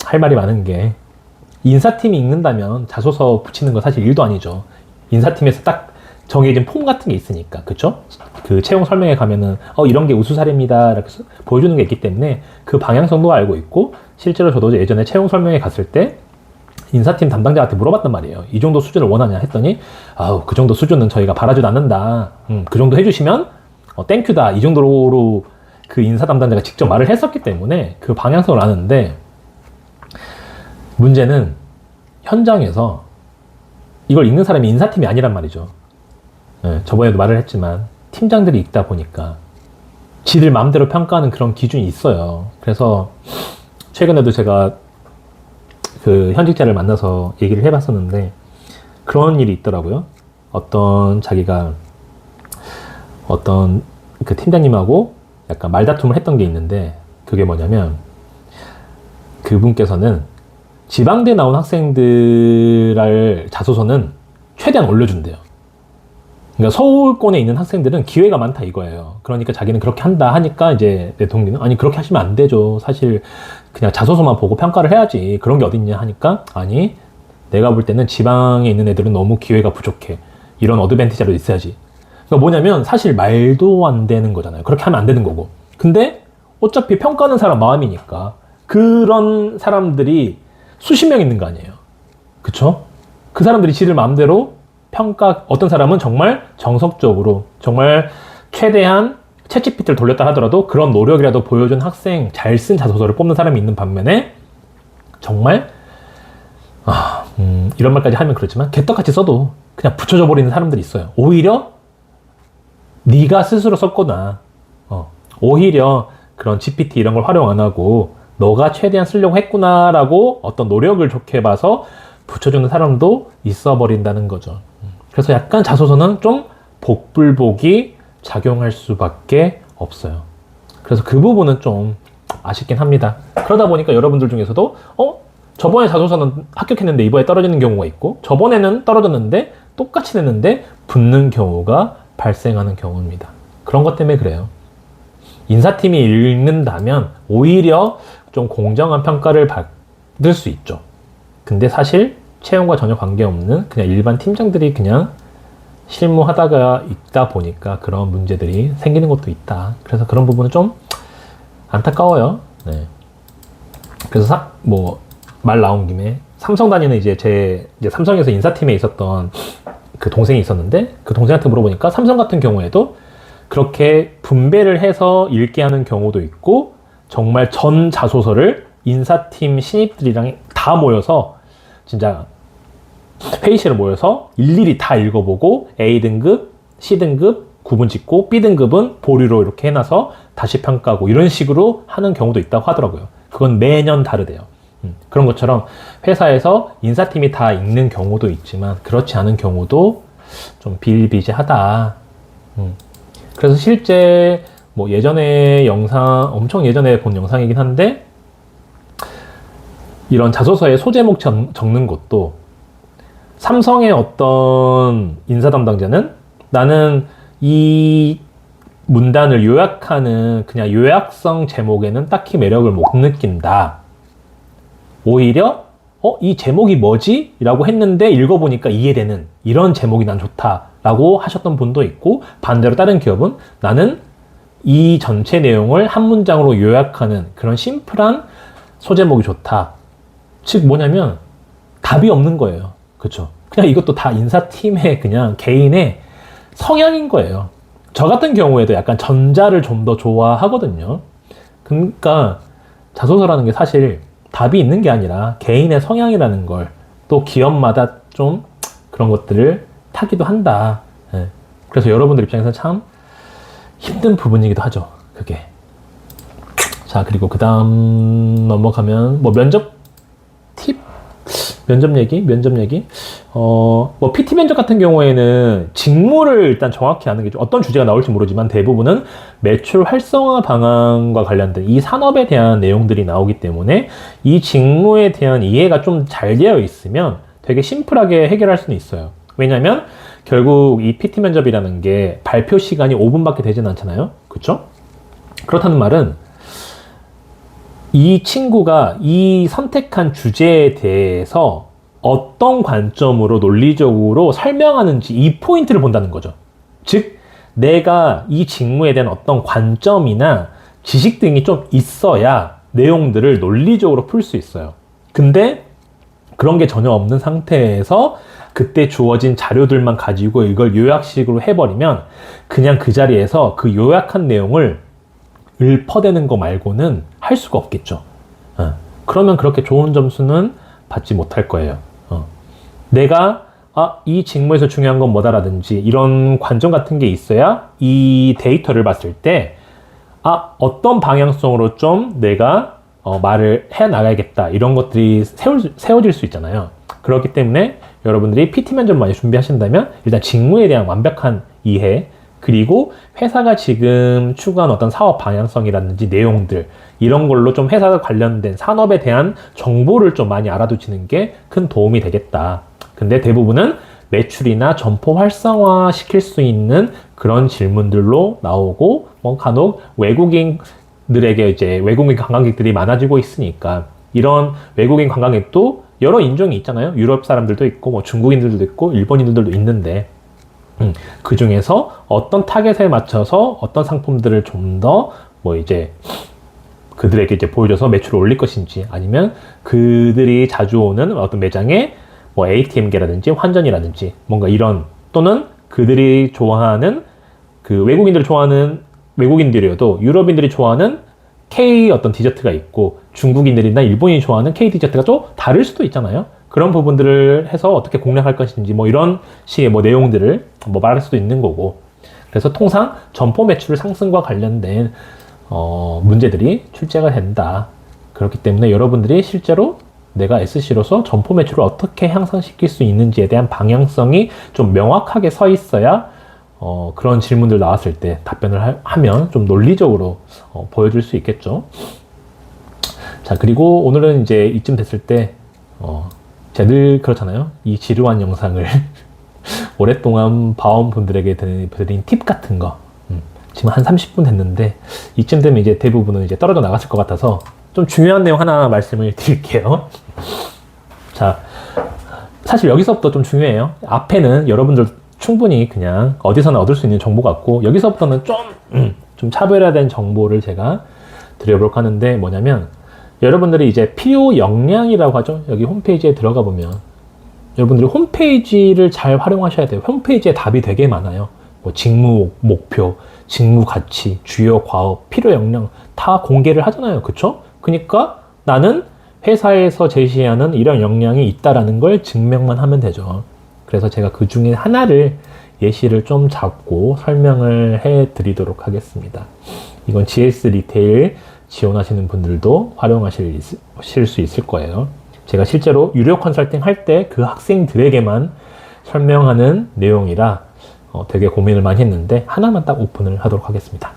할 말이 많은 게, 인사팀이 읽는다면 자소서 붙이는 건 사실 일도 아니죠. 인사팀에서 딱 정해진 폼 같은 게 있으니까, 그쵸? 그 채용 설명에 가면은, 이런 게 우수 사례입니다. 이렇게 보여주는 게 있기 때문에 그 방향성도 알고 있고, 실제로 저도 예전에 채용 설명회 갔을 때, 인사팀 담당자한테 물어봤단 말이에요. 이 정도 수준을 원하냐 했더니, 그 정도 수준은 저희가 바라지도 않는다. 그 정도 해주시면, 땡큐다. 이 정도로 그 인사 담당자가 직접 말을 했었기 때문에 그 방향성을 아는데, 문제는 현장에서 이걸 읽는 사람이 인사팀이 아니란 말이죠. 네, 저번에도 말을 했지만 팀장들이 읽다 보니까 지들 마음대로 평가하는 그런 기준이 있어요. 그래서 최근에도 제가 그 현직자를 만나서 얘기를 해봤었는데 그런 일이 있더라고요. 자기가 어떤 그 팀장님하고 약간 말다툼을 했던 게 있는데, 그게 뭐냐면 그분께서는 지방대 나온 학생들을 자소서는 최대한 올려준대요. 그러니까 서울권에 있는 학생들은 기회가 많다 이거예요. 그러니까 자기는 그렇게 한다 하니까 이제 내 동기는 아니 그렇게 하시면 안 되죠. 사실 그냥 자소서만 보고 평가를 해야지. 그런 게 어딨냐 하니까 아니 내가 볼 때는 지방에 있는 애들은 너무 기회가 부족해. 이런 어드밴티지라도 있어야지. 그러니까 뭐냐면 사실 말도 안 되는 거잖아요. 그렇게 하면 안 되는 거고. 근데 어차피 평가하는 사람 마음이니까 그런 사람들이 수십 명 있는 거 아니에요. 그쵸? 그 사람들이 지들 마음대로 어떤 사람은 정말 정석적으로, 정말 최대한 챗GPT를 돌렸다 하더라도 그런 노력이라도 보여준 학생, 잘 쓴 자소서를 뽑는 사람이 있는 반면에, 정말, 이런 말까지 하면 그렇지만, 개떡같이 써도 그냥 붙여줘 버리는 사람들이 있어요. 오히려, 네가 스스로 썼거나, 오히려 그런 GPT 이런 걸 활용 안 하고, 너가 최대한 쓰려고 했구나라고 어떤 노력을 좋게 봐서 붙여주는 사람도 있어 버린다는 거죠. 그래서 약간 자소서는 좀 복불복이 작용할 수밖에 없어요. 그래서 그 부분은 좀 아쉽긴 합니다. 그러다 보니까 여러분들 중에서도 저번에 자소서는 합격했는데 이번에 떨어지는 경우가 있고, 저번에는 떨어졌는데 똑같이 냈는데 붙는 경우가 발생하는 경우입니다. 그런 것 때문에 그래요. 인사팀이 읽는다면 오히려 좀 공정한 평가를 받을 수 있죠. 근데 사실 채용과 전혀 관계없는 그냥 일반 팀장들이 그냥 실무하다가 있다 보니까 그런 문제들이 생기는 것도 있다. 그래서 그런 부분은 좀 안타까워요. 네. 그래서 말 나온 김에 삼성 다니는 이제 삼성에서 인사팀에 있었던 그 동생이 있었는데, 그 동생한테 물어보니까 삼성 같은 경우에도 그렇게 분배를 해서 읽게 하는 경우도 있고, 정말 전 자소서를 인사팀 신입들이랑 다 모여서 진짜 회의실에 모여서 일일이 다 읽어보고 A등급, C등급 구분 짓고 B등급은 보류로 이렇게 해놔서 다시 평가하고 이런 식으로 하는 경우도 있다고 하더라고요. 그건 매년 다르대요. 그런 것처럼 회사에서 인사팀이 다 읽는 경우도 있지만 그렇지 않은 경우도 좀 비일비재하다. 그래서 실제 예전에 엄청 예전에 본 영상이긴 한데, 이런 자소서에 소제목 적는 것도 삼성의 어떤 인사 담당자는 나는 이 문단을 요약하는 그냥 요약성 제목에는 딱히 매력을 못 느낀다. 오히려 이 제목이 뭐지? 라고 했는데 읽어보니까 이해되는 이런 제목이 난 좋다 라고 하셨던 분도 있고, 반대로 다른 기업은 나는 이 전체 내용을 한 문장으로 요약하는 그런 심플한 소제목이 좋다. 즉 뭐냐면 답이 없는 거예요. 그쵸? 그냥 이것도 다 인사팀의 그냥 개인의 성향인 거예요. 저 같은 경우에도 약간 전자를 좀 더 좋아하거든요. 그러니까 자소서라는 게 사실 답이 있는 게 아니라 개인의 성향이라는 걸, 또 기업마다 좀 그런 것들을 타기도 한다. 네. 그래서 여러분들 입장에서 참 힘든 부분이기도 하죠. 그게. 자, 그리고 그 다음 넘어가면 면접 팁? 면접 얘기? PT 면접 같은 경우에는 직무를 일단 정확히 아는 게 좀, 어떤 주제가 나올지 모르지만 대부분은 매출 활성화 방안과 관련된 이 산업에 대한 내용들이 나오기 때문에 이 직무에 대한 이해가 좀 잘 되어 있으면 되게 심플하게 해결할 수는 있어요. 왜냐면 결국 이 PT 면접이라는 게 발표 시간이 5분밖에 되진 않잖아요. 그쵸? 그렇다는 말은 이 친구가 이 선택한 주제에 대해서 어떤 관점으로 논리적으로 설명하는지 이 포인트를 본다는 거죠. 즉, 내가 이 직무에 대한 어떤 관점이나 지식 등이 좀 있어야 내용들을 논리적으로 풀 수 있어요. 근데 그런 게 전혀 없는 상태에서 그때 주어진 자료들만 가지고 이걸 요약식으로 해버리면 그냥 그 자리에서 그 요약한 내용을 읊어대는 거 말고는 할 수가 없겠죠. 그러면 그렇게 좋은 점수는 받지 못할 거예요. 내가 이 직무에서 중요한 건 뭐다라든지 이런 관점 같은 게 있어야 이 데이터를 봤을 때 어떤 방향성으로 좀 내가 말을 해 나가야겠다 이런 것들이 세워질 수 있잖아요. 그렇기 때문에 여러분들이 PT 면접 많이 준비하신다면 일단 직무에 대한 완벽한 이해, 그리고 회사가 지금 추구한 어떤 사업 방향성이라든지 내용들 이런 걸로 좀 회사가 관련된 산업에 대한 정보를 좀 많이 알아두시는 게 큰 도움이 되겠다. 근데 대부분은 매출이나 점포 활성화 시킬 수 있는 그런 질문들로 나오고 간혹 외국인들에게 이제 외국인 관광객들이 많아지고 있으니까 이런 외국인 관광객도 여러 인종이 있잖아요. 유럽 사람들도 있고 중국인들도 있고 일본인들도 있는데 그 중에서 어떤 타겟에 맞춰서 어떤 상품들을 좀 더 이제 그들에게 이제 보여줘서 매출을 올릴 것인지, 아니면 그들이 자주 오는 어떤 매장에 ATM기라든지 환전이라든지 뭔가 이런, 또는 그들이 좋아하는 그 외국인들이 좋아하는 외국인들이어도 유럽인들이 좋아하는 K 어떤 디저트가 있고 중국인들이나 일본인이 좋아하는 K 디저트가 또 다를 수도 있잖아요. 그런 부분들을 해서 어떻게 공략할 것인지 이런 식의 내용들을 말할 수도 있는 거고. 그래서 통상 점포 매출 상승과 관련된 문제들이 출제가 된다. 그렇기 때문에 여러분들이 실제로 내가 SC로서 점포 매출을 어떻게 향상시킬 수 있는지에 대한 방향성이 좀 명확하게 서 있어야 그런 질문들 나왔을 때 답변을 하면 좀 논리적으로 보여줄 수 있겠죠. 자, 그리고 오늘은 이제 이쯤 됐을 때 제가 늘 그렇잖아요. 이 지루한 영상을 오랫동안 봐온 분들에게 드린 팁 같은 거, 지금 한 30분 됐는데 이쯤 되면 이제 대부분은 이제 떨어져 나갔을 것 같아서 좀 중요한 내용 하나 말씀을 드릴게요. 자, 사실 여기서부터 좀 중요해요. 앞에는 여러분들 충분히 그냥 어디서나 얻을 수 있는 정보 같고, 여기서부터는 좀 차별화된 정보를 제가 드려볼까 하는데, 뭐냐면 여러분들이 이제 필요 역량이라고 하죠. 여기 홈페이지에 들어가 보면 여러분들이 홈페이지를 잘 활용하셔야 돼요. 홈페이지에 답이 되게 많아요. 직무 목표, 직무 가치, 주요 과업, 필요 역량 다 공개를 하잖아요. 그쵸? 그러니까 나는 회사에서 제시하는 이런 역량이 있다라는 걸 증명만 하면 되죠. 그래서 제가 그 중에 하나를 예시를 좀 잡고 설명을 해 드리도록 하겠습니다. 이건 GS 리테일 지원하시는 분들도 활용하실 수 있을 거예요. 제가 실제로 유료 컨설팅 할 때 그 학생들에게만 설명하는 내용이라 되게 고민을 많이 했는데 하나만 딱 오픈을 하도록 하겠습니다.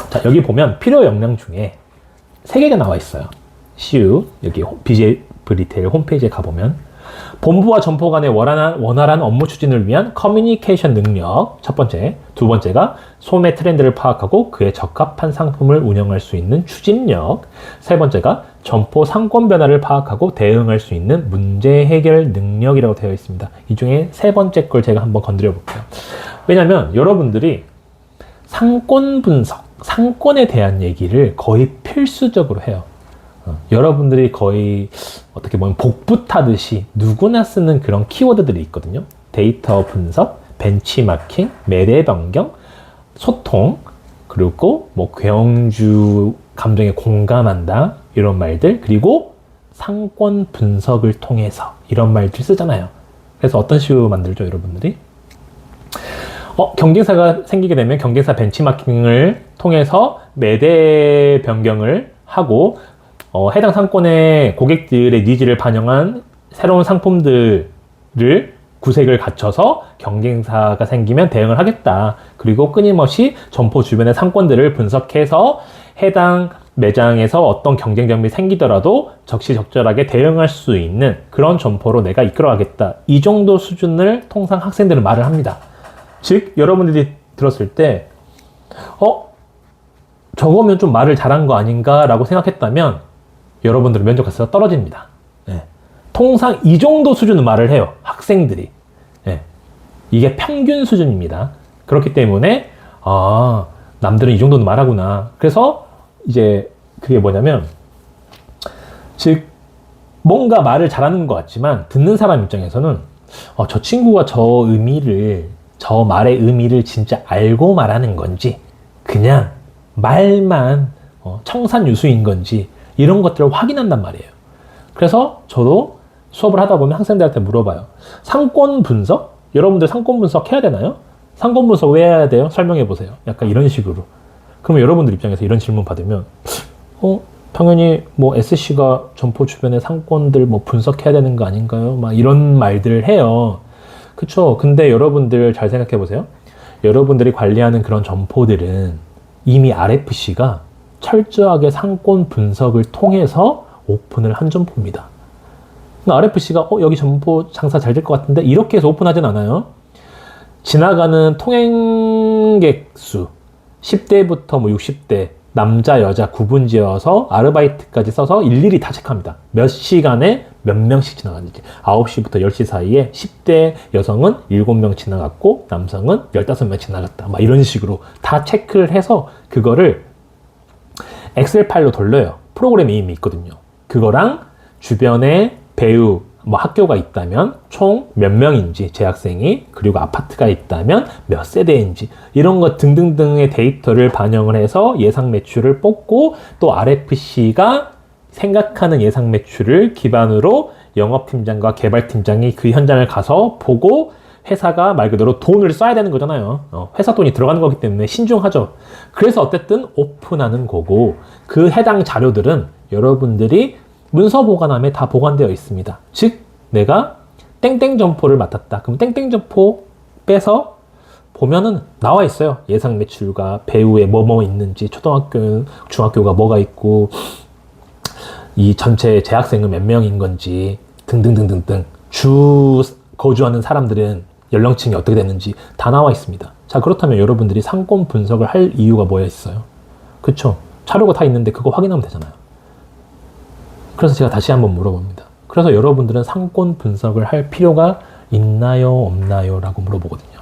자, 여기 보면 필요 역량 중에 3개가 나와 있어요. CU, 여기 BJ 리테일 홈페이지에 가보면 본부와 점포 간의 원활한 업무 추진을 위한 커뮤니케이션 능력, 첫 번째. 두 번째가 소매 트렌드를 파악하고 그에 적합한 상품을 운영할 수 있는 추진력. 세 번째가 점포 상권 변화를 파악하고 대응할 수 있는 문제 해결 능력이라고 되어 있습니다. 이 중에 세 번째 걸 제가 한번 건드려 볼게요. 왜냐면 여러분들이 상권 분석, 상권에 대한 얘기를 거의 필수적으로 해요. 여러분들이 거의 어떻게 보면 복부 타듯이 누구나 쓰는 그런 키워드들이 있거든요. 데이터 분석, 벤치마킹, 매대 변경, 소통, 그리고 괴형주 감정에 공감한다 이런 말들, 그리고 상권 분석을 통해서 이런 말들 쓰잖아요. 그래서 어떤 식으로 만들죠, 여러분들이? 경쟁사가 생기게 되면 경쟁사 벤치마킹을 통해서 매대 변경을 하고 해당 상권의 고객들의 니즈를 반영한 새로운 상품들을 구색을 갖춰서 경쟁사가 생기면 대응을 하겠다. 그리고 끊임없이 점포 주변의 상권들을 분석해서 해당 매장에서 어떤 경쟁점이 생기더라도 적시적절하게 대응할 수 있는 그런 점포로 내가 이끌어가겠다. 이 정도 수준을 통상 학생들은 말을 합니다. 즉, 여러분들이 들었을 때 저거면 좀 말을 잘한 거 아닌가 라고 생각했다면 여러분들은 면접 갔을 때 떨어집니다. 네. 통상 이 정도 수준의 말을 해요. 학생들이. 예. 이게 평균 수준입니다. 그렇기 때문에 남들은 이 정도는 말하구나. 그래서 이제 그게 뭐냐면 즉 뭔가 말을 잘하는 것 같지만 듣는 사람 입장에서는 저 친구가 저 말의 의미를 진짜 알고 말하는 건지 그냥 말만 청산유수인 건지 이런 것들을 확인한단 말이에요. 그래서 저도 수업을 하다 보면 학생들한테 물어봐요. 상권 분석? 여러분들 상권 분석 해야 되나요? 상권 분석 왜 해야 돼요? 설명해 보세요. 약간 이런 식으로. 그러면 여러분들 입장에서 이런 질문 받으면 당연히 뭐 SC가 점포 주변의 상권들 뭐 분석해야 되는 거 아닌가요? 막 이런 말들을 해요. 그쵸? 근데 여러분들 잘 생각해 보세요. 여러분들이 관리하는 그런 점포들은 이미 RFC가 철저하게 상권 분석을 통해서 오픈을 한 점포입니다. RFC가 여기 점포 장사 잘 될 것 같은데 이렇게 해서 오픈하진 않아요. 지나가는 통행객 수 10대부터 뭐 60대 남자 여자 구분지어서 아르바이트까지 써서 일일이 다 체크합니다. 몇 시간에 몇 명씩 지나갔는지. 9시부터 10시 사이에 10대 여성은 7명 지나갔고 남성은 15명 지나갔다. 막 이런 식으로 다 체크를 해서 그거를 엑셀 파일로 돌려요. 프로그램이 이미 있거든요. 그거랑 주변에 배우 뭐 학교가 있다면 총 몇 명인지 재학생이, 그리고 아파트가 있다면 몇 세대인지 이런 것 등등등의 데이터를 반영을 해서 예상 매출을 뽑고 또 RFC가 생각하는 예상 매출을 기반으로 영업팀장과 개발팀장이 그 현장을 가서 보고 회사가 말 그대로 돈을 써야 되는 거잖아요. 회사 돈이 들어가는 거기 때문에 신중하죠. 그래서 어쨌든 오픈하는 거고 그 해당 자료들은 여러분들이 문서 보관함에 다 보관되어 있습니다. 즉 내가 땡땡 점포를 맡았다. 그럼 땡땡 점포 빼서 보면은 나와 있어요. 예상 매출과 배우에 뭐뭐 있는지, 초등학교, 중학교가 뭐가 있고 이 전체 재학생은 몇 명인 건지 등등등등등, 주 거주하는 사람들은 연령층이 어떻게 됐는지 다 나와 있습니다. 자, 그렇다면 여러분들이 상권 분석을 할 이유가 뭐야 있어요? 그쵸? 자료가 다 있는데 그거 확인하면 되잖아요. 그래서 제가 다시 한번 물어봅니다. 그래서 여러분들은 상권 분석을 할 필요가 있나요? 없나요? 라고 물어보거든요.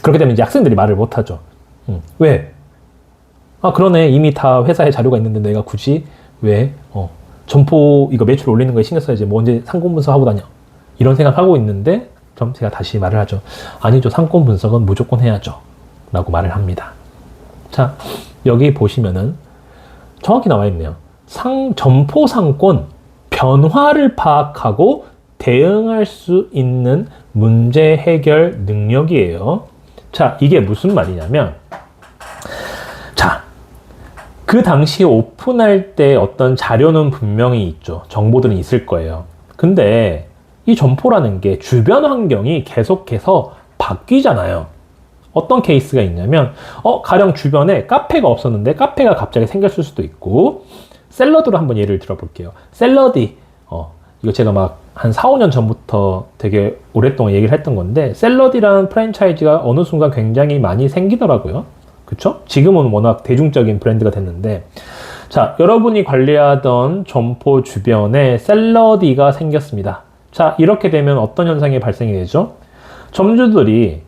그렇게 되면 이제 학생들이 말을 못하죠. 왜? 그러네. 이미 다 회사에 자료가 있는데 내가 굳이 왜 점포 이거 매출 올리는 거에 신경 써야지 뭐 언제 상권 분석하고 다녀. 이런 생각하고 있는데 그럼 제가 다시 말을 하죠. 아니죠. 상권 분석은 무조건 해야죠. 라고 말을 합니다. 자, 여기 보시면은 정확히 나와 있네요. 점포 상권 변화를 파악하고 대응할 수 있는 문제 해결 능력이에요. 자, 이게 무슨 말이냐면, 자, 그 당시에 오픈할 때 어떤 자료는 분명히 있죠. 정보들은 있을 거예요. 근데 이 점포라는 게 주변 환경이 계속해서 바뀌잖아요. 어떤 케이스가 있냐면, 가령 주변에 카페가 없었는데 카페가 갑자기 생겼을 수도 있고, 샐러드로 한번 예를 들어볼게요. 샐러디, 이거 제가 막 한 4, 5년 전부터 되게 오랫동안 얘기를 했던 건데, 샐러디라는 프랜차이즈가 어느 순간 굉장히 많이 생기더라고요. 그쵸? 지금은 워낙 대중적인 브랜드가 됐는데, 자, 여러분이 관리하던 점포 주변에 샐러디가 생겼습니다. 자, 이렇게 되면 어떤 현상이 발생이 되죠? 점주들이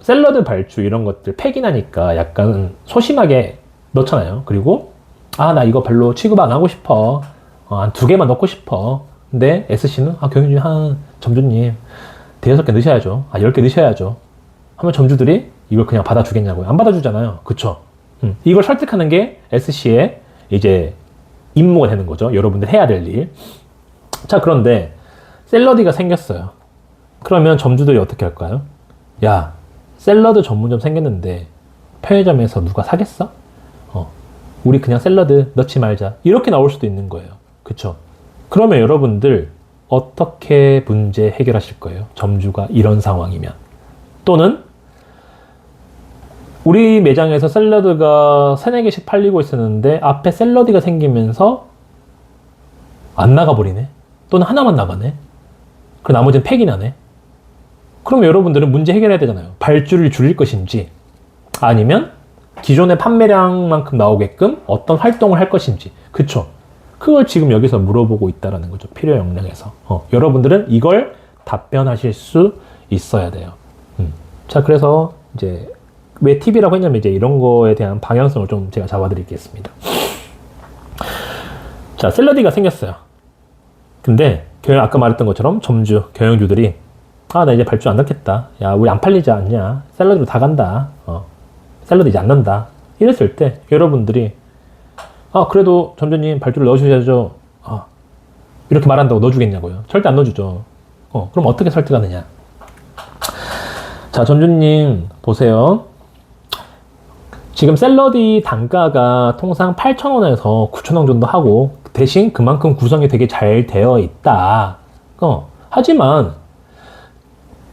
샐러드 발주 이런 것들 팩이 나니까 약간 소심하게 넣잖아요. 그리고 나 이거 별로 취급 안 하고 싶어. 한 2개만 넣고 싶어. 근데 SC는 경영진 점주님 5-6개 넣으셔야죠. 10개 넣으셔야죠. 하면 점주들이 이걸 그냥 받아주겠냐고요. 안 받아주잖아요. 그쵸? 이걸 설득하는 게 SC의 이제 임무가 되는 거죠. 여러분들 해야 될 일. 자, 그런데 샐러디가 생겼어요. 그러면 점주들이 어떻게 할까요? 야, 샐러드 전문점 생겼는데 편의점에서 누가 사겠어? 우리 그냥 샐러드 넣지 말자. 이렇게 나올 수도 있는 거예요. 그쵸? 그러면 여러분들 어떻게 문제 해결하실 거예요? 점주가 이런 상황이면. 또는 우리 매장에서 샐러드가 3-4개씩 팔리고 있었는데 앞에 샐러디가 생기면서 안 나가버리네? 또는 하나만 나가네? 그 나머지는 팩이 나네? 그럼 여러분들은 문제 해결해야 되잖아요. 발주를 줄일 것인지 아니면 기존의 판매량만큼 나오게끔 어떤 활동을 할 것인지. 그쵸? 그걸 지금 여기서 물어보고 있다라는 거죠. 필요 역량에서. 여러분들은 이걸 답변하실 수 있어야 돼요. 자, 그래서 이제 왜 팁이라고 했냐면 이제 이런 거에 대한 방향성을 좀 제가 잡아드리겠습니다. 자, 샐러디가 생겼어요. 근데 아까 말했던 것처럼 점주, 경영주들이 나 이제 발주 안 넣겠다. 야, 우리 안 팔리지 않냐? 샐러드로 다 간다. 샐러드 이제 안 넣는다. 이랬을 때 여러분들이 그래도 점주님 발주를 넣어주셔야죠. 이렇게 말한다고 넣어주겠냐고요? 절대 안 넣어주죠. 그럼 어떻게 설득하느냐? 자, 점주님 보세요. 지금 샐러디 단가가 통상 8,000원에서 9,000원 정도 하고 대신 그만큼 구성이 되게 잘 되어 있다. 하지만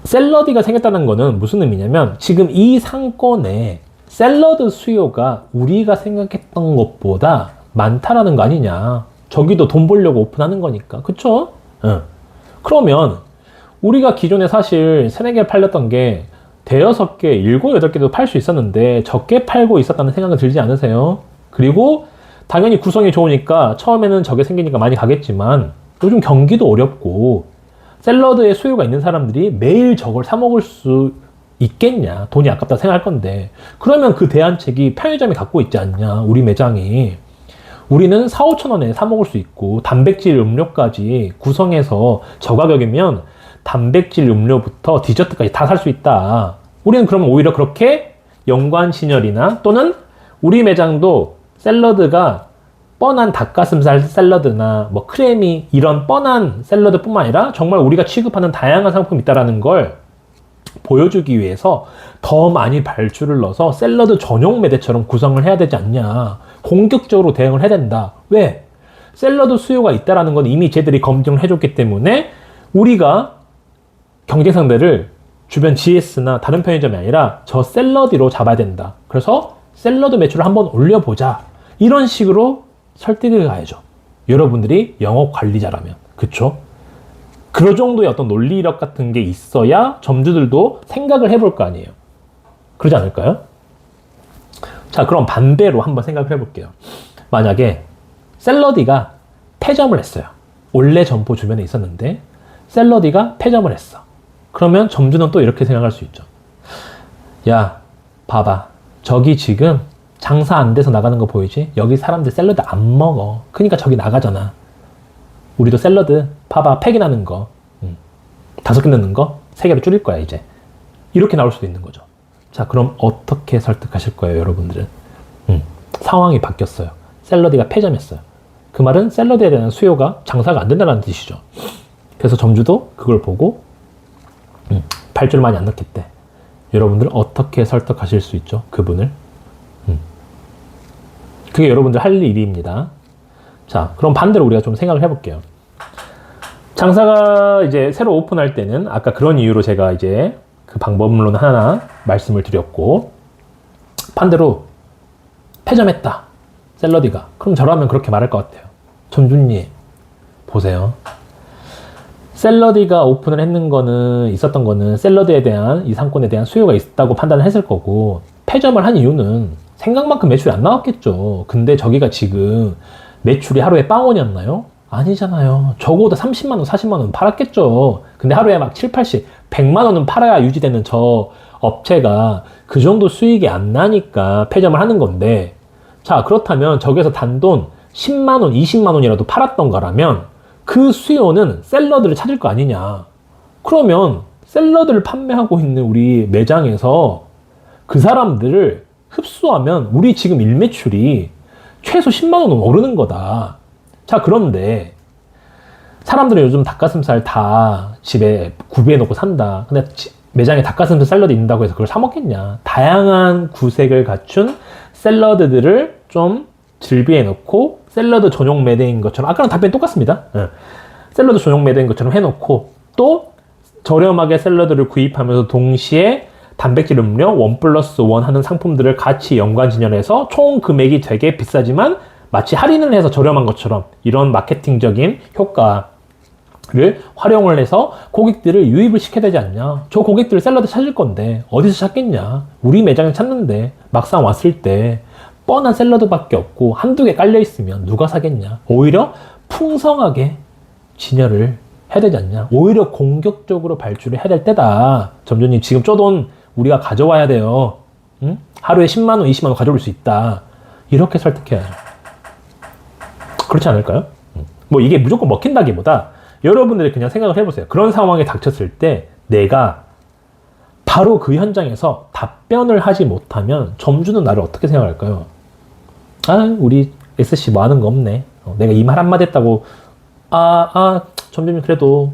샐러디가 생겼다는 거는 무슨 의미냐면 지금 이 상권에 샐러드 수요가 우리가 생각했던 것보다 많다라는 거 아니냐. 저기도 돈 벌려고 오픈하는 거니까. 그쵸? 그러면 우리가 기존에 사실 3, 4개 팔렸던 게 대여섯 개, 7, 8개도 팔 수 있었는데 적게 팔고 있었다는 생각은 들지 않으세요? 그리고 당연히 구성이 좋으니까 처음에는 저게 생기니까 많이 가겠지만 요즘 경기도 어렵고 샐러드에 수요가 있는 사람들이 매일 저걸 사 먹을 수 있겠냐? 돈이 아깝다 생각할 건데 그러면 그 대안책이 편의점이 갖고 있지 않냐? 우리 매장이. 우리는 4, 5천 원에 사 먹을 수 있고 단백질 음료까지 구성해서 저가격이면 단백질 음료부터 디저트까지 다 살 수 있다. 우리는 그러면 오히려 그렇게 연관신혈이나 또는 우리 매장도 샐러드가 뻔한 닭가슴살 샐러드나 뭐 크래미 이런 뻔한 샐러드뿐만 아니라 정말 우리가 취급하는 다양한 상품이 있다는 걸 보여주기 위해서 더 많이 발주를 넣어서 샐러드 전용 매대처럼 구성을 해야 되지 않냐. 공격적으로 대응을 해야 된다. 왜? 샐러드 수요가 있다는 건 이미 쟤들이 검증을 해줬기 때문에 우리가 경쟁 상대를 주변 GS나 다른 편의점이 아니라 저 샐러디로 잡아야 된다. 그래서 샐러드 매출을 한번 올려보자. 이런 식으로 설득을 가야죠. 여러분들이 영업 관리자라면. 그쵸? 그런 정도의 어떤 논리력 같은 게 있어야 점주들도 생각을 해볼 거 아니에요. 그러지 않을까요? 자, 그럼 반대로 한번 생각을 해볼게요. 만약에 샐러디가 폐점을 했어요. 원래 점포 주변에 있었는데 샐러디가 폐점을 했어. 그러면 점주는 또 이렇게 생각할 수 있죠. 야, 봐봐. 저기 지금 장사 안 돼서 나가는 거 보이지? 여기 사람들 샐러드 안 먹어. 그러니까 저기 나가잖아. 우리도 샐러드 봐봐. 팩이 나는 거 5개 넣는 거 3개로 줄일 거야 이제. 이렇게 나올 수도 있는 거죠. 자, 그럼 어떻게 설득하실 거예요 여러분들은? 상황이 바뀌었어요. 샐러디가 폐점했어요. 그 말은 샐러드에 대한 수요가 장사가 안 된다는 뜻이죠. 그래서 점주도 그걸 보고 발주를 많이 안 넣겠대. 여러분들 어떻게 설득하실 수 있죠? 그분을. 그게 여러분들 할 일입니다. 자, 그럼 반대로 우리가 좀 생각을 해볼게요. 장사가 이제 새로 오픈할 때는 아까 그런 이유로 제가 이제 그 방법론 하나 말씀을 드렸고, 반대로 폐점했다. 샐러디가. 그럼 저라면 그렇게 말할 것 같아요. 점주님, 보세요. 샐러디가 오픈을 있었던 거는 샐러드에 대한, 이 상권에 대한 수요가 있다고 판단을 했을 거고, 폐점을 한 이유는 생각만큼 매출이 안 나왔겠죠. 근데 저기가 지금 매출이 하루에 빵원이었나요? 아니잖아요. 적어도 30만원, 40만원 팔았겠죠. 근데 하루에 막 7, 80, 100만원은 팔아야 유지되는 저 업체가 그 정도 수익이 안 나니까 폐점을 하는 건데, 자, 그렇다면 저기에서 단돈 10만원, 20만원이라도 팔았던 거라면 그 수요는 샐러드를 찾을 거 아니냐. 그러면 샐러드를 판매하고 있는 우리 매장에서 그 사람들을 흡수하면 우리 지금 일매출이 최소 10만원은 오르는 거다. 자, 그런데 사람들은 요즘 닭가슴살 다 집에 구비해 놓고 산다. 근데 매장에 닭가슴살 샐러드 있는다고 해서 그걸 사 먹겠냐. 다양한 구색을 갖춘 샐러드들을 좀 즐비해 놓고 샐러드 전용 매대인 것처럼, 아까랑 답변이 똑같습니다. 샐러드 전용 매대인 것처럼 해놓고 또 저렴하게 샐러드를 구입하면서 동시에 단백질 음료 1+1 하는 상품들을 같이 연관 진열해서 총 금액이 되게 비싸지만 마치 할인을 해서 저렴한 것처럼 이런 마케팅적인 효과를 활용을 해서 고객들을 유입을 시켜야 되지 않냐. 저 고객들 샐러드 찾을 건데 어디서 찾겠냐. 우리 매장에 찾는데 막상 왔을 때 뻔한 샐러드밖에 없고 한두 개 깔려 있으면 누가 사겠냐. 오히려 풍성하게 진열을 해야 되지 않냐. 오히려 공격적으로 발주를 해야 될 때다. 점주님 지금 쪼돈 우리가 가져와야 돼요. 응? 하루에 10만 원, 20만 원 가져올 수 있다. 이렇게 설득해야죠. 그렇지 않을까요? 뭐 이게 무조건 먹힌다기보다 여러분들이 그냥 생각을 해보세요. 그런 상황에 닥쳤을 때 내가 바로 그 현장에서 답변을 하지 못하면 점주는 나를 어떻게 생각할까요? 아, 우리 SC 뭐 하는 거 없네. 내가 이 말 한마디 했다고 점주님 그래도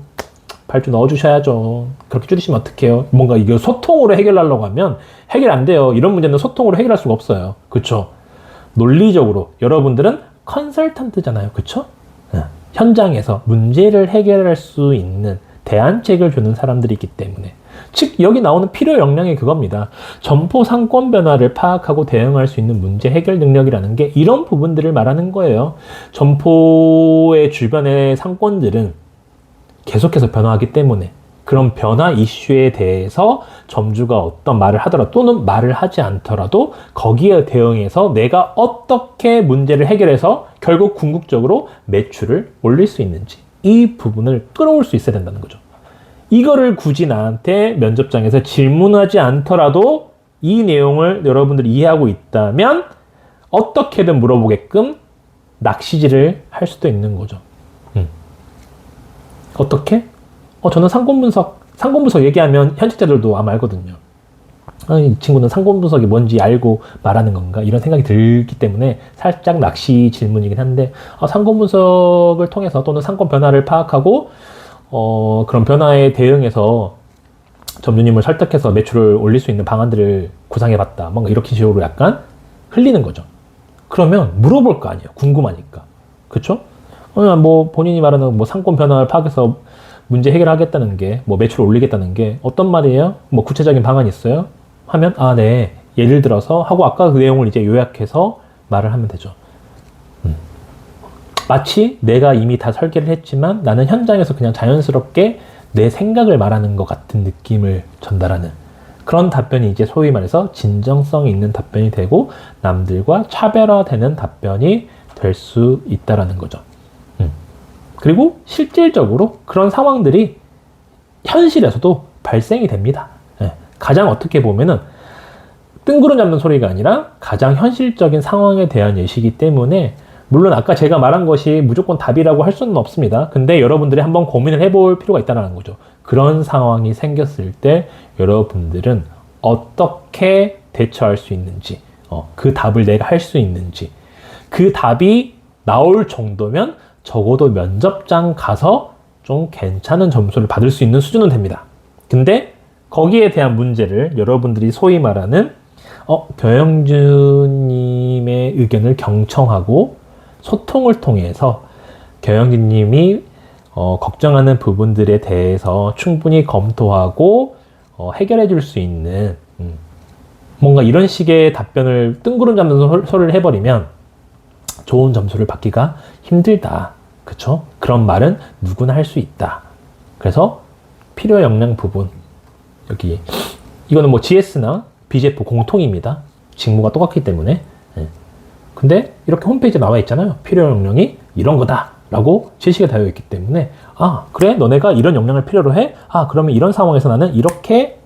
발주 넣어주셔야죠. 그렇게 줄이시면 어떡해요? 뭔가 이거 소통으로 해결하려고 하면 해결 안 돼요. 이런 문제는 소통으로 해결할 수가 없어요. 그쵸? 논리적으로 여러분들은 컨설턴트잖아요. 그쵸? 현장에서 문제를 해결할 수 있는 대안책을 주는 사람들이 있기 때문에 즉 여기 나오는 필요 역량이 그겁니다. 점포 상권 변화를 파악하고 대응할 수 있는 문제 해결 능력이라는 게 이런 부분들을 말하는 거예요. 점포의 주변의 상권들은 계속해서 변화하기 때문에 그런 변화 이슈에 대해서 점주가 어떤 말을 하더라도 또는 말을 하지 않더라도 거기에 대응해서 내가 어떻게 문제를 해결해서 결국 궁극적으로 매출을 올릴 수 있는지 이 부분을 끌어올 수 있어야 된다는 거죠. 이거를 굳이 나한테 면접장에서 질문하지 않더라도 이 내용을 여러분들이 이해하고 있다면 어떻게든 물어보게끔 낚시질을 할 수도 있는 거죠. 어떻게? 저는 상권 분석 얘기하면 현직자들도 아마 알거든요. 이 친구는 상권 분석이 뭔지 알고 말하는 건가? 이런 생각이 들기 때문에 살짝 낚시 질문이긴 한데, 상권 분석을 통해서 또는 상권 변화를 파악하고, 그런 변화에 대응해서 점주님을 설득해서 매출을 올릴 수 있는 방안들을 구상해봤다. 뭔가 이렇게 식으로 약간 흘리는 거죠. 그러면 물어볼 거 아니에요. 궁금하니까. 그쵸? 뭐 본인이 말하는 뭐 상권 변화를 파악해서 문제 해결하겠다는 게, 뭐 매출을 올리겠다는 게 어떤 말이에요? 뭐 구체적인 방안이 있어요? 하면, 네. 예를 들어서 하고 아까 그 내용을 이제 요약해서 말을 하면 되죠. 마치 내가 이미 다 설계를 했지만 나는 현장에서 그냥 자연스럽게 내 생각을 말하는 것 같은 느낌을 전달하는 그런 답변이 이제 소위 말해서 진정성 있는 답변이 되고 남들과 차별화되는 답변이 될 수 있다라는 거죠. 그리고 실질적으로 그런 상황들이 현실에서도 발생이 됩니다. 가장 어떻게 보면은 뜬구름 잡는 소리가 아니라 가장 현실적인 상황에 대한 예시이기 때문에 물론 아까 제가 말한 것이 무조건 답이라고 할 수는 없습니다. 근데 여러분들이 한번 고민을 해볼 필요가 있다는 거죠. 그런 상황이 생겼을 때 여러분들은 어떻게 대처할 수 있는지, 그 답을 내가 할 수 있는지, 그 답이 나올 정도면 적어도 면접장 가서 좀 괜찮은 점수를 받을 수 있는 수준은 됩니다. 근데 거기에 대한 문제를 여러분들이 소위 말하는 경영진님의 의견을 경청하고 소통을 통해서 경영진님이 걱정하는 부분들에 대해서 충분히 검토하고 해결해 줄 수 있는 뭔가 이런 식의 답변을 뜬구름 잡는 소리를 해버리면 좋은 점수를 받기가 힘들다. 그쵸? 그런 말은 누구나 할 수 있다. 그래서 필요 역량 부분 여기 이거는 뭐 GS나 BGF 공통입니다. 직무가 똑같기 때문에. 근데 이렇게 홈페이지에 나와 있잖아요. 필요 역량이 이런 거다 라고 제시가 되어 있기 때문에 그래? 너네가 이런 역량을 필요로 해? 그러면 이런 상황에서 나는 이렇게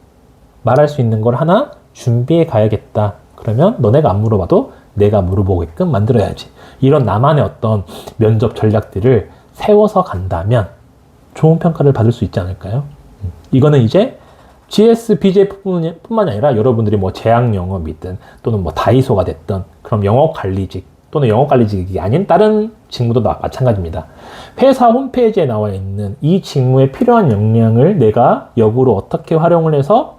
말할 수 있는 걸 하나 준비해 가야겠다. 그러면 너네가 안 물어봐도 내가 물어보게끔 만들어야지. 이런 나만의 어떤 면접 전략들을 세워서 간다면 좋은 평가를 받을 수 있지 않을까요? 이거는 이제 GS, BJ뿐만이 아니라 여러분들이 뭐 제약 영업이든 또는 뭐 다이소가 됐든 그럼 영업관리직 또는 영업관리직이 아닌 다른 직무도 마찬가지입니다. 회사 홈페이지에 나와 있는 이 직무에 필요한 역량을 내가 역으로 어떻게 활용을 해서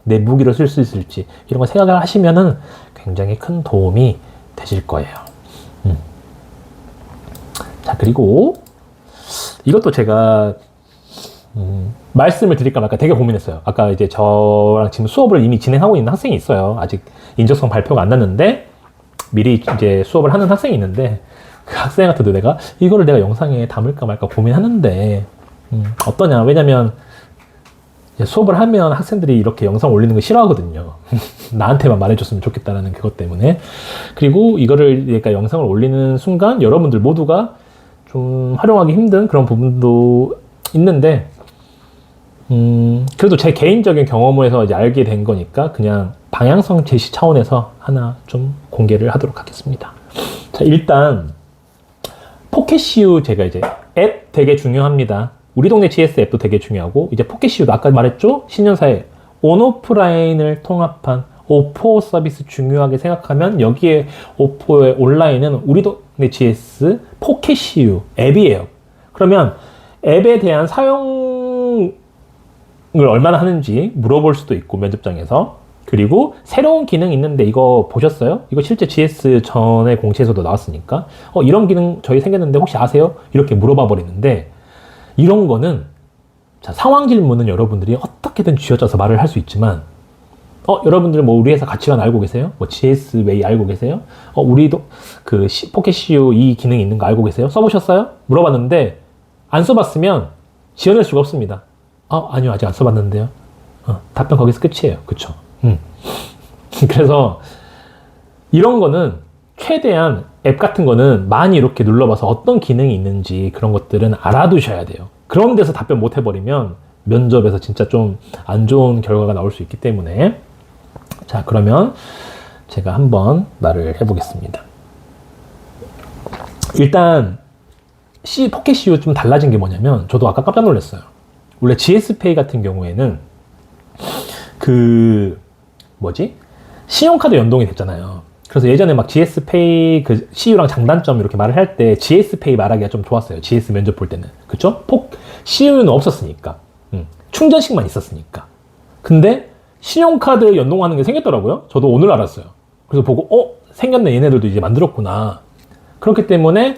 내 무기로 쓸 수 있을지 이런 거 생각을 하시면은 굉장히 큰 도움이 되실 거예요. 자, 그리고 이것도 제가 말씀을 드릴까 말까 되게 고민했어요. 아까 이제 저랑 지금 수업을 이미 진행하고 있는 학생이 있어요. 아직 인적성 발표가 안 났는데 미리 이제 수업을 하는 학생이 있는데 그 학생한테도 이거를 내가 영상에 담을까 말까 고민하는데 어떠냐. 왜냐면 수업을 하면 학생들이 이렇게 영상 올리는 거 싫어하거든요. 나한테만 말해줬으면 좋겠다는 그것 때문에. 그리고 이거를 그러니까 영상을 올리는 순간 여러분들 모두가 좀 활용하기 힘든 그런 부분도 있는데, 그래도 제 개인적인 경험에서 이제 알게 된 거니까 그냥 방향성 제시 차원에서 하나 좀 공개를 하도록 하겠습니다. 자, 일단 포켓CU 제가 이제 앱 되게 중요합니다. 우리 동네 GS 앱도 되게 중요하고, 이제 포켓CU도 아까 말했죠? 신년사에 온오프라인을 통합한 오포 서비스 중요하게 생각하면 여기에 오포의 온라인은 우리 동네 GS 포켓CU 앱이에요. 그러면 앱에 대한 사용을 얼마나 하는지 물어볼 수도 있고, 면접장에서. 그리고 새로운 기능이 있는데 이거 보셨어요? 이거 실제 GS 전에 공지에서도 나왔으니까 이런 기능 저희 생겼는데 혹시 아세요? 이렇게 물어봐 버리는데, 이런 거는 자, 상황 질문은 여러분들이 어떻게든 쥐어짜서 말을 할 수 있지만 여러분들 뭐 우리 회사 가치관 알고 계세요? 뭐 GS 웨이 알고 계세요? 우리도 그 포켓CU 이 기능이 있는 거 알고 계세요? 써보셨어요? 물어봤는데 안 써봤으면 지어낼 수가 없습니다. 아니요, 아직 안 써봤는데요. 답변 거기서 끝이에요. 그쵸? 그래서 이런 거는 최대한 앱 같은 거는 많이 이렇게 눌러봐서 어떤 기능이 있는지 그런 것들은 알아두셔야 돼요. 그런 데서 답변 못 해버리면 면접에서 진짜 좀 안 좋은 결과가 나올 수 있기 때문에. 자, 그러면 제가 한번 말을 해보겠습니다. 일단 포켓CU 좀 달라진 게 뭐냐면, 저도 아까 깜짝 놀랐어요. 원래 GS페이 같은 경우에는 신용카드 연동이 됐잖아요. 그래서 예전에 막 GS페이 그 CU랑 장단점 이렇게 말을 할 때 GS페이 말하기가 좀 좋았어요. GS 면접 볼 때는. 그쵸? CU는 없었으니까. 충전식만 있었으니까. 근데 신용카드 연동하는 게 생겼더라고요. 저도 오늘 알았어요. 그래서 보고 생겼네, 얘네들도 이제 만들었구나. 그렇기 때문에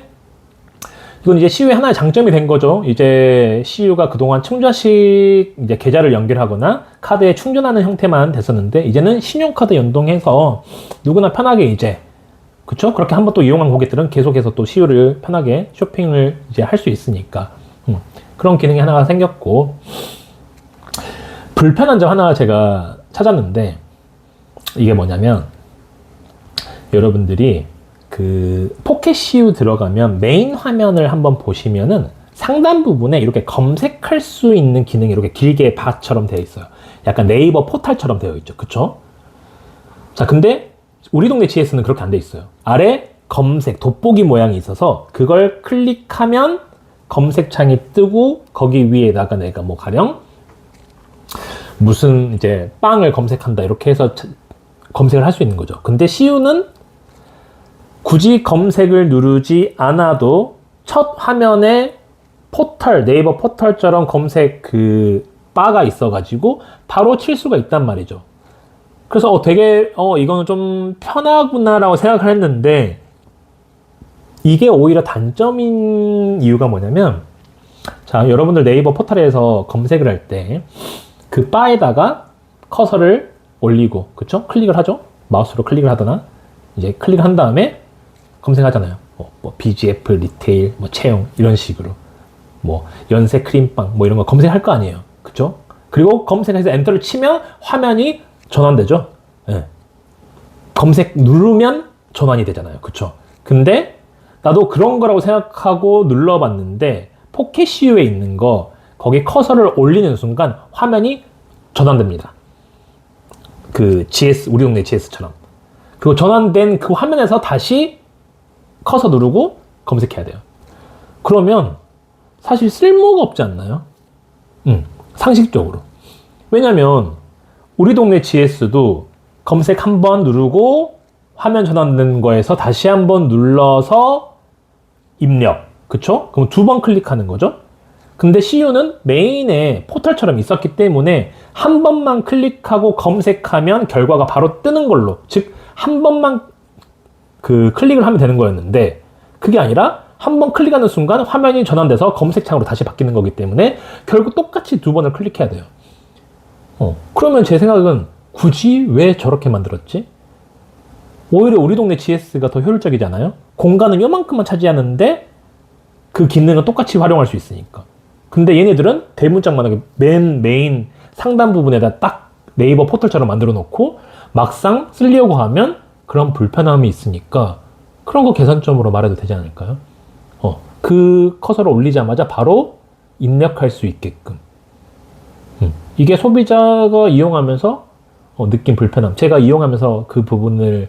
이건 이제 CU의 하나의 장점이 된 거죠. 이제 CU가 그동안 충전식 이제 계좌를 연결하거나 카드에 충전하는 형태만 됐었는데, 이제는 신용카드 연동해서 누구나 편하게 이제, 그쵸? 그렇게 한번 또 이용한 고객들은 계속해서 또 CU를 편하게 쇼핑을 이제 할 수 있으니까. 그런 기능이 하나가 생겼고, 불편한 점 하나 제가 찾았는데, 이게 뭐냐면, 여러분들이 그 포켓CU 들어가면 메인 화면을 한번 보시면은 상단 부분에 이렇게 검색할 수 있는 기능이 이렇게 길게 바처럼 되어 있어요. 약간 네이버 포탈처럼 되어 있죠. 그쵸? 자, 근데 우리 동네 GS는 그렇게 안 돼 있어요. 아래 검색, 돋보기 모양이 있어서 그걸 클릭하면 검색창이 뜨고, 거기 위에다가 내가 뭐 가령 무슨 이제 빵을 검색한다 이렇게 해서 검색을 할 수 있는 거죠. 근데 CU는 굳이 검색을 누르지 않아도 첫 화면에 포털, 네이버 포털처럼 검색 그 바가 있어가지고 바로 칠 수가 있단 말이죠. 그래서 되게 이거는 좀 편하구나라고 생각을 했는데, 이게 오히려 단점인 이유가 뭐냐면, 자, 여러분들 네이버 포털에서 검색을 할 때 그 바에다가 커서를 올리고, 그쵸? 클릭을 하죠? 마우스로 클릭을 하거나 이제 클릭을 한 다음에 검색하잖아요. 뭐 BGF 리테일, 뭐 채용 이런 식으로, 뭐 연세 크림빵 뭐 이런 거 검색할 거 아니에요. 그쵸? 그리고 검색해서 엔터를 치면 화면이 전환되죠. 네. 검색 누르면 전환이 되잖아요. 그쵸? 근데 나도 그런 거라고 생각하고 눌러봤는데, 포켓CU에 있는 거 거기 커서를 올리는 순간 화면이 전환됩니다. 그 GS, 우리 동네 GS처럼. 그 전환된 그 화면에서 다시 커서 누르고 검색해야 돼요. 그러면 사실 쓸모가 없지 않나요? 상식적으로. 왜냐면 우리 동네 GS도 검색 한번 누르고 화면 전환된 거에서 다시 한번 눌러서 입력. 그쵸? 그럼 두 번 클릭하는 거죠? 근데 CU는 메인에 포털처럼 있었기 때문에 한 번만 클릭하고 검색하면 결과가 바로 뜨는 걸로, 즉 한 번만 그 클릭을 하면 되는 거였는데, 그게 아니라 한 번 클릭하는 순간 화면이 전환돼서 검색창으로 다시 바뀌는 거기 때문에 결국 똑같이 두 번을 클릭해야 돼요. 그러면 제 생각은 굳이 왜 저렇게 만들었지? 오히려 우리 동네 GS가 더 효율적이잖아요. 공간은 요만큼만 차지하는데 그 기능은 똑같이 활용할 수 있으니까. 근데 얘네들은 대문짝만하게 맨 메인 상단 부분에다 딱 네이버 포털처럼 만들어 놓고 막상 쓰려고 하면 그런 불편함이 있으니까 그런 거 개선점으로 말해도 되지 않을까요? 그 커서를 올리자마자 바로 입력할 수 있게끔. 이게 소비자가 이용하면서 느낀 불편함. 제가 이용하면서 그 부분을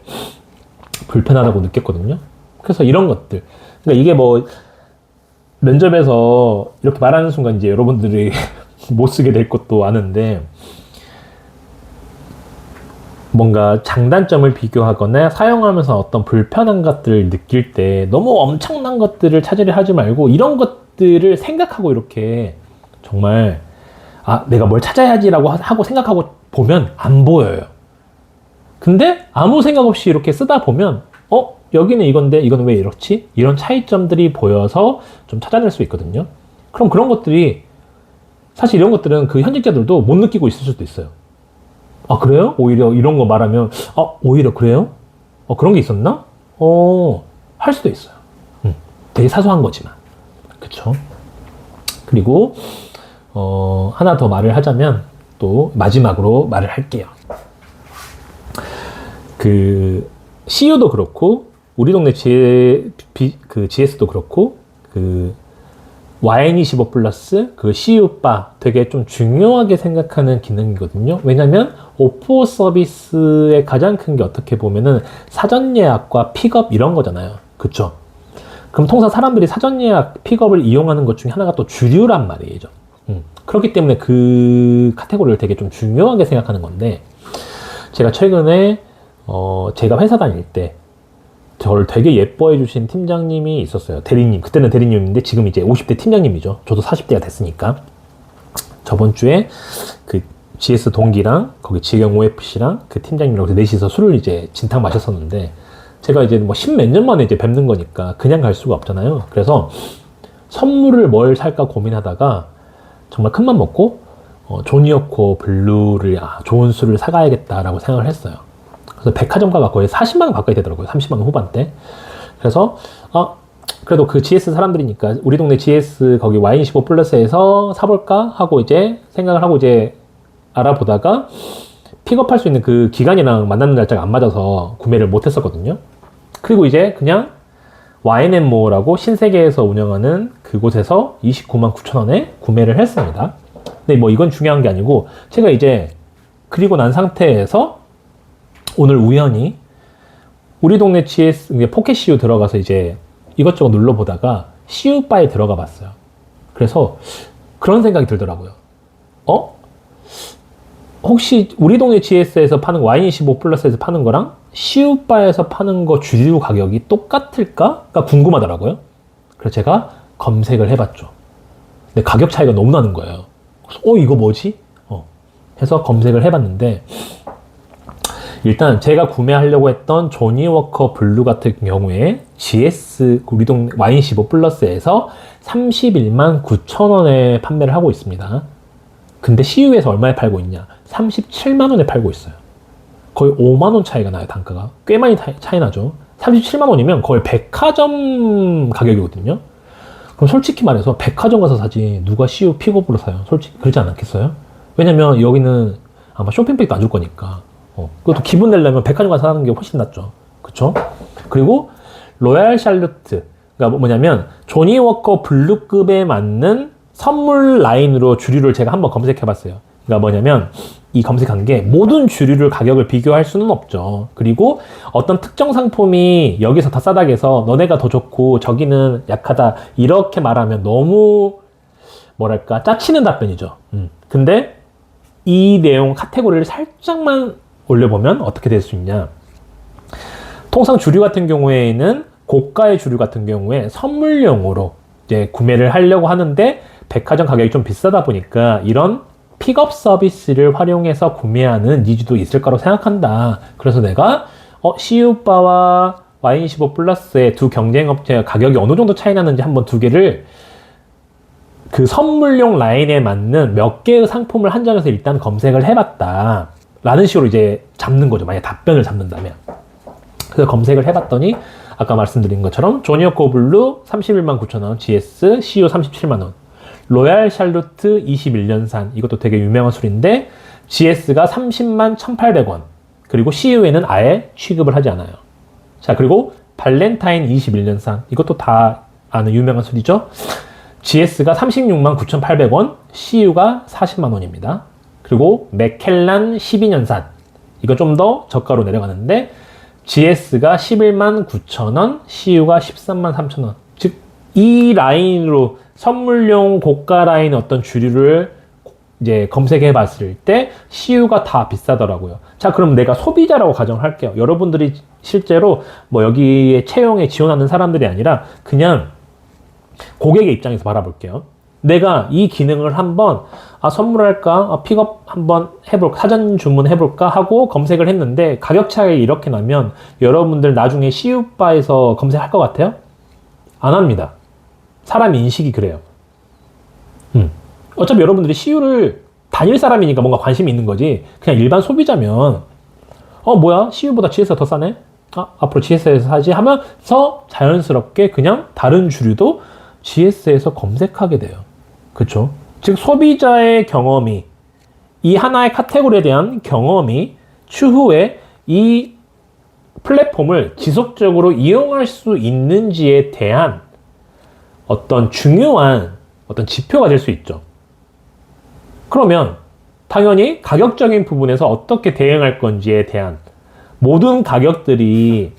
불편하다고 느꼈거든요. 그래서 이런 것들. 그러니까 이게 뭐 면접에서 이렇게 말하는 순간 이제 여러분들이 못 쓰게 될 것도 아는데 뭔가 장단점을 비교하거나 사용하면서 어떤 불편한 것들을 느낄 때 너무 엄청난 것들을 찾으려 하지 말고 이런 것들을 생각하고 이렇게 정말 내가 뭘 찾아야지라고 하고 생각하고 보면 안 보여요. 근데 아무 생각 없이 이렇게 쓰다 보면 여기는 이건데 이건 왜 이렇지? 이런 차이점들이 보여서 좀 찾아낼 수 있거든요. 그럼 그런 것들이 사실 이런 것들은 그 현직자들도 못 느끼고 있을 수도 있어요. 그래요? 오히려 이런 거 말하면 오히려 그래요? 그런 게 있었나? 할 수도 있어요. 되게 사소한 거지만. 그쵸? 그리고 하나 더 말을 하자면 또 마지막으로 말을 할게요. 그 CU도 그렇고 우리 동네 GS도 그렇고 그 YN25 플러스 그 CU바 되게 좀 중요하게 생각하는 기능이거든요. 왜냐면 오프호 서비스의 가장 큰 게 어떻게 보면은 사전 예약과 픽업 이런 거잖아요. 그쵸? 그럼 통상 사람들이 사전 예약, 픽업을 이용하는 것 중에 하나가 또 주류란 말이죠. 그렇기 때문에 그 카테고리를 되게 좀 중요하게 생각하는 건데 제가 최근에 제가 회사 다닐 때 저를 되게 예뻐해 주신 팀장님이 있었어요. 대리님. 그때는 대리님인데 지금 이제 50대 팀장님이죠. 저도 40대가 됐으니까. 저번 주에 그 GS 동기랑 거기 지경 OFC랑 그 팀장님이랑 넷이서 술을 이제 진탕 마셨었는데 제가 이제 뭐 10몇 년 만에 이제 뵙는 거니까 그냥 갈 수가 없잖아요. 그래서 선물을 뭘 살까 고민하다가 정말 큰맘 먹고 조니어코 블루를 좋은 술을 사가야겠다라고 생각을 했어요. 그래서 백화점가가 거의 40만 원 가까이 되더라고요. 30만 원 후반대. 그래서 그래도 그 GS 사람들이니까 우리 동네 GS 거기 Y25 플러스에서 사볼까 하고 이제 생각을 하고 이제 알아보다가 픽업할 수 있는 그 기간이랑 만나는 날짜가 안 맞아서 구매를 못 했었거든요. 그리고 이제 그냥 YNM모라고 신세계에서 운영하는 그곳에서 29만 9천 원에 구매를 했습니다. 근데 뭐 이건 중요한 게 아니고 제가 이제 그리고 난 상태에서 오늘 우연히 우리 동네 GS 포켓 CU 들어가서 이제 이것저것 눌러보다가 CU바에 들어가 봤어요. 그래서 그런 생각이 들더라고요. 혹시 우리 동네 GS에서 파는 Y25 플러스에서 파는 거랑 CU바에서 파는 거 주류 가격이 똑같을까?가 궁금하더라고요. 그래서 제가 검색을 해봤죠. 근데 가격 차이가 너무 나는 거예요. 그래서 이거 뭐지? 해서 검색을 해봤는데 일단 제가 구매하려고 했던 조니워커 블루 같은 경우에 GS 우리 동네 Y25 플러스에서 31만 9천 원에 판매를 하고 있습니다. 근데 CU에서 얼마에 팔고 있냐? 37만 원에 팔고 있어요. 거의 5만 원 차이가 나요, 단가가. 꽤 많이 차이 나죠. 37만 원이면 거의 백화점 가격이거든요. 그럼 솔직히 말해서 백화점 가서 사지 누가 CU 픽업으로 사요? 솔직히 그러지 않겠어요? 왜냐면 여기는 아마 쇼핑백도 안 줄 거니까. 그것도 기분 내려면 백화점 가서 사는 게 훨씬 낫죠. 그쵸? 그리고 로얄 샬루트가 뭐냐면 조니워커 블루급에 맞는 선물 라인으로 주류를 제가 한번 검색해 봤어요. 그러니까 뭐냐면 이 검색한 게 모든 주류를 가격을 비교할 수는 없죠. 그리고 어떤 특정 상품이 여기서 더 싸다고 해서 너네가 더 좋고 저기는 약하다 이렇게 말하면 너무 뭐랄까 짜치는 답변이죠. 근데 이 내용 카테고리를 살짝만 올려보면 어떻게 될 수 있냐. 통상 주류 같은 경우에는 고가의 주류 같은 경우에 선물용으로 이제 구매를 하려고 하는데 백화점 가격이 좀 비싸다 보니까 이런 픽업 서비스를 활용해서 구매하는 니즈도 있을 거라고 생각한다. 그래서 내가 CU바와 Y25 플러스의 두 경쟁업체 가격이 어느 정도 차이 나는지 한번 두 개를 그 선물용 라인에 맞는 몇 개의 상품을 한정해서 일단 검색을 해봤다. 라는 식으로 이제 잡는 거죠. 만약 답변을 잡는다면. 그래서 검색을 해봤더니 아까 말씀드린 것처럼 조니어코 블루 31만 9천 원, GS, CU 37만 원. 로얄 샬루트 21년산, 이것도 되게 유명한 술인데 GS가 30만 1,800원. 그리고 CU에는 아예 취급을 하지 않아요. 자, 그리고 발렌타인 21년산, 이것도 다 아는 유명한 술이죠. GS가 36만 9,800원, CU가 40만 원입니다. 그리고 맥켈란 12년산, 이거 좀 더 저가로 내려가는데 GS가 11만 9천원, CU가 13만 3천원. 즉, 이 라인으로 선물용 고가 라인 어떤 주류를 이제 검색해 봤을 때 CU가 다 비싸더라고요. 자, 그럼 내가 소비자라고 가정을 할게요. 여러분들이 실제로 뭐 여기에 채용에 지원하는 사람들이 아니라 그냥 고객의 입장에서 바라볼게요. 내가 이 기능을 한번 선물할까? 픽업 한번 해볼까? 사전 주문해볼까? 하고 검색을 했는데 가격 차이 이렇게 나면 여러분들 나중에 CU바에서 검색할 것 같아요? 안 합니다. 사람 인식이 그래요. 어차피 여러분들이 CU를 다닐 사람이니까 뭔가 관심이 있는 거지. 그냥 일반 소비자면 뭐야? CU보다 GS가 더 싸네? 앞으로 GS에서 사지 하면서 자연스럽게 그냥 다른 주류도 GS에서 검색하게 돼요. 그쵸? 즉 소비자의 경험이, 이 하나의 카테고리에 대한 경험이 추후에 이 플랫폼을 지속적으로 이용할 수 있는지에 대한 어떤 중요한 어떤 지표가 될 수 있죠. 그러면 당연히 가격적인 부분에서 어떻게 대응할 건지에 대한 모든 가격들이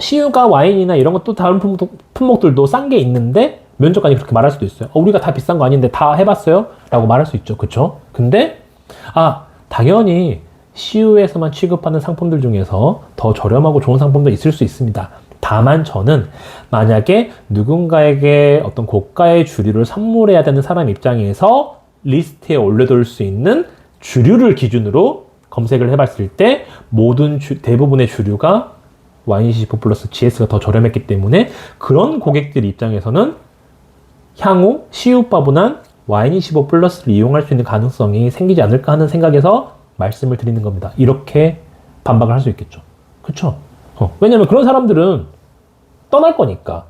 CU가 와인이나 이런 것도 다른 품목들도 싼 게 있는데 면접관이 그렇게 말할 수도 있어요. 우리가 다 비싼 거 아닌데 다 해봤어요? 라고 말할 수 있죠. 그쵸? 근데 당연히 CU에서만 취급하는 상품들 중에서 더 저렴하고 좋은 상품도 있을 수 있습니다. 다만 저는 만약에 누군가에게 어떤 고가의 주류를 선물해야 되는 사람 입장에서 리스트에 올려둘 수 있는 주류를 기준으로 검색을 해봤을 때 대부분의 주류가 와인24 플러스 GS가 더 저렴했기 때문에 그런 고객들 입장에서는 향후 CU바보단 와인25 플러스를 이용할 수 있는 가능성이 생기지 않을까 하는 생각에서 말씀을 드리는 겁니다. 이렇게 반박을 할 수 있겠죠. 그쵸? 왜냐면 그런 사람들은 떠날 거니까.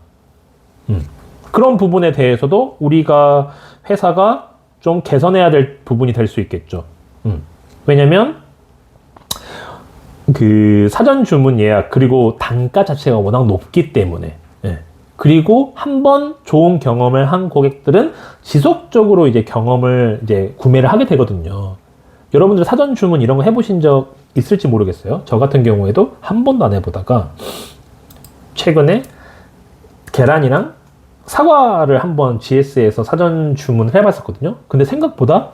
그런 부분에 대해서도 우리가 회사가 좀 개선해야 될 부분이 될 수 있겠죠. 왜냐면 그 사전 주문 예약 그리고 단가 자체가 워낙 높기 때문에 그리고 한번 좋은 경험을 한 고객들은 지속적으로 이제 경험을 이제 구매를 하게 되거든요. 여러분들 사전 주문 이런 거 해보신 적 있을지 모르겠어요. 저 같은 경우에도 한 번도 안 해보다가 최근에 계란이랑 사과를 한번 GS에서 사전 주문을 해봤었거든요. 근데 생각보다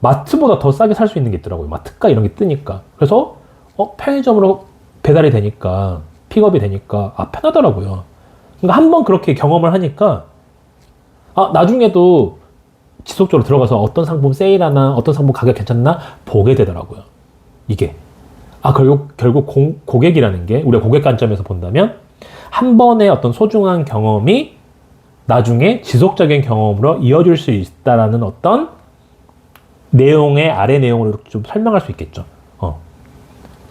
마트보다 더 싸게 살 수 있는 게 있더라고요. 마트가 이런 게 뜨니까. 그래서 편의점으로 배달이 되니까 픽업이 되니까 편하더라고요. 그러니까 한번 그렇게 경험을 하니까 나중에도 지속적으로 들어가서 어떤 상품 세일하나 어떤 상품 가격 괜찮나 보게 되더라고요. 이게 결국 고객이라는 게 우리가 고객 관점에서 본다면 한 번의 어떤 소중한 경험이 나중에 지속적인 경험으로 이어질 수 있다라는 어떤 내용의 아래 내용으로 좀 설명할 수 있겠죠.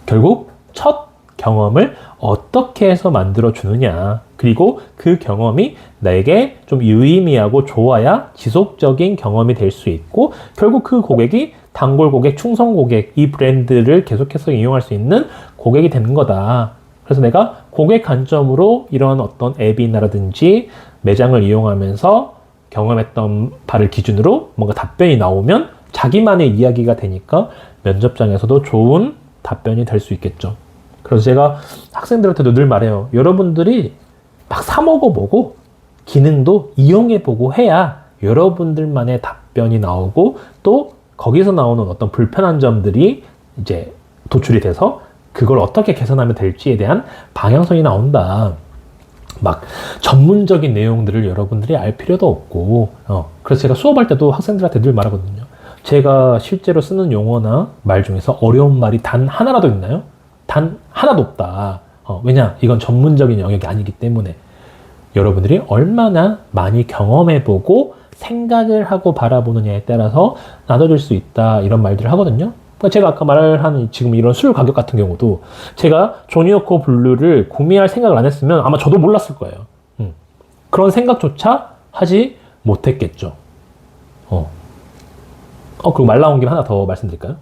결국 첫 경험을 어떻게 해서 만들어 주느냐, 그리고 그 경험이 나에게 좀 유의미하고 좋아야 지속적인 경험이 될 수 있고 결국 그 고객이 단골 고객, 충성 고객, 이 브랜드를 계속해서 이용할 수 있는 고객이 되는 거다. 그래서 내가 고객 관점으로 이런 어떤 앱이라든지 매장을 이용하면서 경험했던 바를 기준으로 뭔가 답변이 나오면 자기만의 이야기가 되니까 면접장에서도 좋은 답변이 될 수 있겠죠. 그래서 제가 학생들한테도 늘 말해요. 여러분들이 막 사 먹어보고 기능도 이용해보고 해야 여러분들만의 답변이 나오고 또 거기서 나오는 어떤 불편한 점들이 이제 도출이 돼서 그걸 어떻게 개선하면 될지에 대한 방향성이 나온다. 막 전문적인 내용들을 여러분들이 알 필요도 없고 그래서 제가 수업할 때도 학생들한테 늘 말하거든요. 제가 실제로 쓰는 용어나 말 중에서 어려운 말이 단 하나라도 있나요? 단 하나도 없다. 왜냐? 이건 전문적인 영역이 아니기 때문에 여러분들이 얼마나 많이 경험해보고 생각을 하고 바라보느냐에 따라서 나눠질 수 있다. 이런 말들을 하거든요. 그러니까 제가 아까 말한 지금 이런 술 가격 같은 경우도 제가 조니워커 블루를 구매할 생각을 안 했으면 아마 저도 몰랐을 거예요. 그런 생각조차 하지 못했겠죠. 그리고 말 나온 김에 하나 더 말씀드릴까요?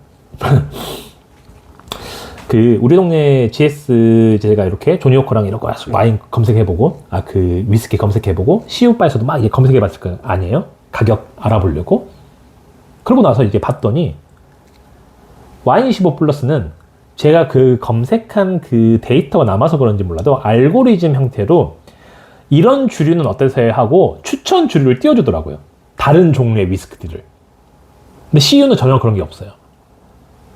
그 우리 동네 GS 제가 이렇게 조니워커랑 이런 거 와인 검색해보고 그 위스키 검색해보고 CU바에서도 막 이게 검색해봤을 거 아니에요? 가격 알아보려고. 그러고 나서 이제 봤더니 와인25 플러스는 제가 그 검색한 그 데이터가 남아서 그런지 몰라도 알고리즘 형태로 이런 주류는 어떠세요 하고 추천 주류를 띄워주더라고요. 다른 종류의 위스키들을. 근데 CU는 전혀 그런 게 없어요.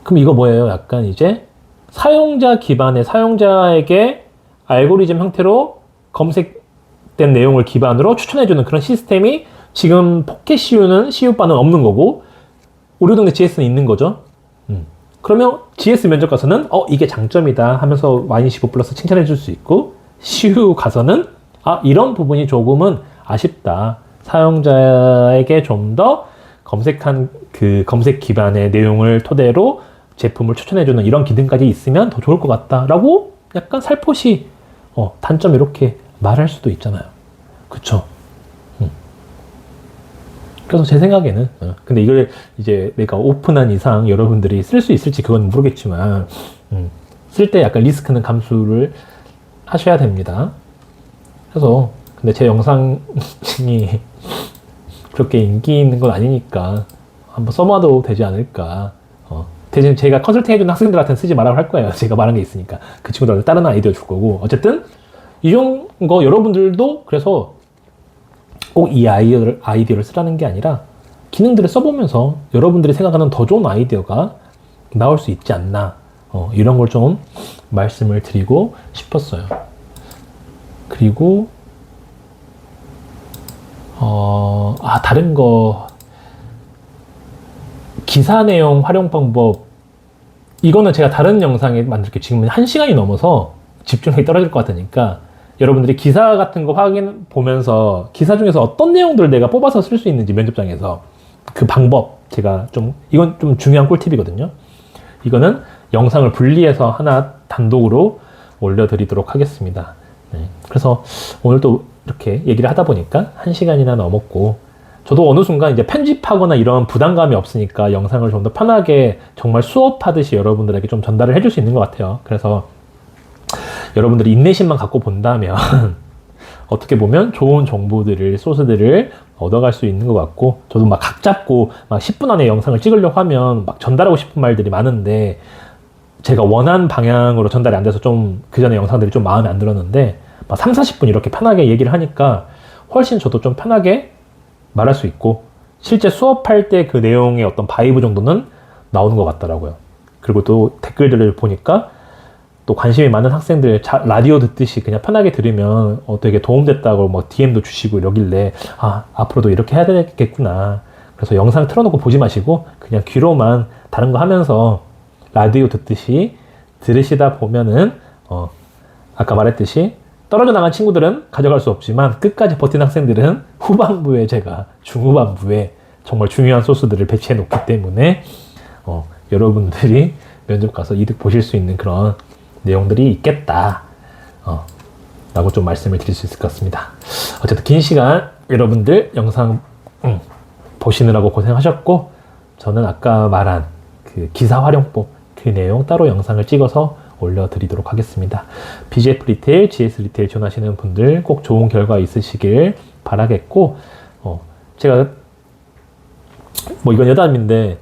그럼 이거 뭐예요? 약간 이제 사용자 기반의 사용자에게 알고리즘 형태로 검색된 내용을 기반으로 추천해주는 그런 시스템이 지금 포켓 CU는 CU바는 없는 거고 우리 동네 GS는 있는 거죠. 그러면 GS 면접 가서는 이게 장점이다 하면서 와인25 플러스 칭찬해 줄 수 있고 CU 가서는 이런 부분이 조금은 아쉽다. 사용자에게 좀 더 검색한 그 검색 기반의 내용을 토대로 제품을 추천해주는 이런 기능까지 있으면 더 좋을 것 같다라고 약간 살포시 단점 이렇게 말할 수도 있잖아요. 그쵸? 그래서 제 생각에는 근데 이걸 이제 내가 오픈한 이상 여러분들이 쓸 수 있을지 그건 모르겠지만 쓸 때 약간 리스크는 감수를 하셔야 됩니다. 그래서 근데 제 영상이 그렇게 인기 있는 건 아니니까 한번 써봐도 되지 않을까. 대신 제가 컨설팅 해주는 학생들한테는 쓰지 말라고 할 거예요. 제가 말한 게 있으니까. 그 친구들한테 다른 아이디어 줄 거고. 어쨌든 이런 거 여러분들도 그래서 꼭 이 아이디어를 쓰라는 게 아니라 기능들을 써보면서 여러분들이 생각하는 더 좋은 아이디어가 나올 수 있지 않나. 이런 걸 좀 말씀을 드리고 싶었어요. 그리고 다른 거 기사 내용 활용 방법 이거는 제가 다른 영상에 만들게 지금 1시간이 넘어서 집중력이 떨어질 것 같으니까 여러분들이 기사 같은 거 보면서 기사 중에서 어떤 내용들을 내가 뽑아서 쓸 수 있는지 면접장에서 그 방법 제가 이건 좀 중요한 꿀팁이거든요. 이거는 영상을 분리해서 하나 단독으로 올려드리도록 하겠습니다. 네. 그래서 오늘도 이렇게 얘기를 하다 보니까 1시간이나 넘었고 저도 어느 순간 이제 편집하거나 이런 부담감이 없으니까 영상을 좀 더 편하게 정말 수업하듯이 여러분들에게 좀 전달을 해줄 수 있는 것 같아요. 그래서 여러분들이 인내심만 갖고 본다면 어떻게 보면 좋은 정보들을, 소스들을 얻어갈 수 있는 것 같고 저도 막 각 잡고 막 10분 안에 영상을 찍으려고 하면 막 전달하고 싶은 말들이 많은데 제가 원하는 방향으로 전달이 안 돼서 좀 그 전에 영상들이 좀 마음에 안 들었는데 막 3, 40분 이렇게 편하게 얘기를 하니까 훨씬 저도 좀 편하게 말할 수 있고 실제 수업할 때 그 내용의 어떤 바이브 정도는 나오는 것 같더라고요. 그리고 또 댓글들을 보니까 또 관심이 많은 학생들 라디오 듣듯이 그냥 편하게 들으면 되게 도움됐다고 뭐 DM도 주시고 이러길래 앞으로도 이렇게 해야 되겠구나. 그래서 영상 틀어놓고 보지 마시고 그냥 귀로만 다른 거 하면서 라디오 듣듯이 들으시다 보면은 아까 말했듯이 떨어져 나간 친구들은 가져갈 수 없지만 끝까지 버틴 학생들은 후반부에 제가 중후반부에 정말 중요한 소스들을 배치해 놓기 때문에 여러분들이 면접 가서 이득 보실 수 있는 그런 내용들이 있겠다 라고 좀 말씀을 드릴 수 있을 것 같습니다. 어쨌든 긴 시간 여러분들 영상 보시느라고 고생하셨고 저는 아까 말한 그 기사 활용법 그 내용 따로 영상을 찍어서 올려드리도록 하겠습니다. BGF 리테일, GS 리테일 지원하시는 분들 꼭 좋은 결과 있으시길 바라겠고 제가 뭐 이건 여담인데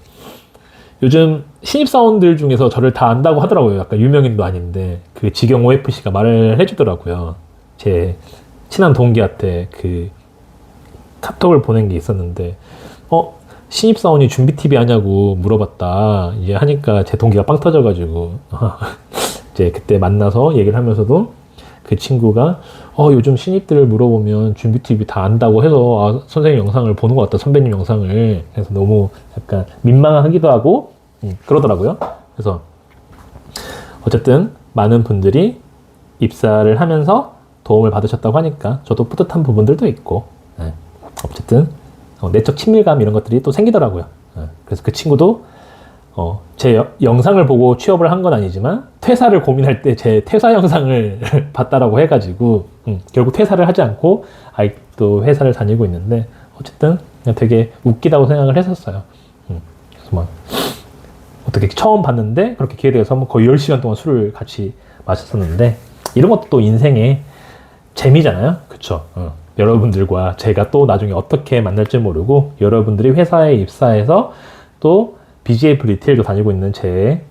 요즘 신입사원들 중에서 저를 다 안다고 하더라고요. 약간 유명인도 아닌데 그 지경 OFC가 말을 해주더라고요. 제 친한 동기한테 그 카톡을 보낸 게 있었는데 신입사원이 준비TV 하냐고 물어봤다. 이제 하니까 제 동기가 빵 터져가지고 이제 그때 만나서 얘기를 하면서도 그 친구가 요즘 신입들을 물어보면 준비TV 다 안다고 해서 선생님 영상을 보는 것 같다. 선배님 영상을. 그래서 너무 약간 민망하기도 하고 그러더라고요. 그래서 어쨌든 많은 분들이 입사를 하면서 도움을 받으셨다고 하니까 저도 뿌듯한 부분들도 있고 어쨌든 내적 친밀감 이런 것들이 또 생기더라고요. 그래서 그 친구도 제 영상을 보고 취업을 한 건 아니지만 퇴사를 고민할 때 제 퇴사 영상을 봤다라고 해가지고 결국 퇴사를 하지 않고 아직도 회사를 다니고 있는데 어쨌든 그냥 되게 웃기다고 생각을 했었어요. 그래서 막 어떻게 처음 봤는데 그렇게 기회 되어서 뭐 거의 10시간 동안 술을 같이 마셨었는데 이런 것도 또 인생의 재미잖아요. 그쵸? 여러분들과 제가 또 나중에 어떻게 만날지 모르고 여러분들이 회사에 입사해서 또 BGF 리테일도 다니고 있는 제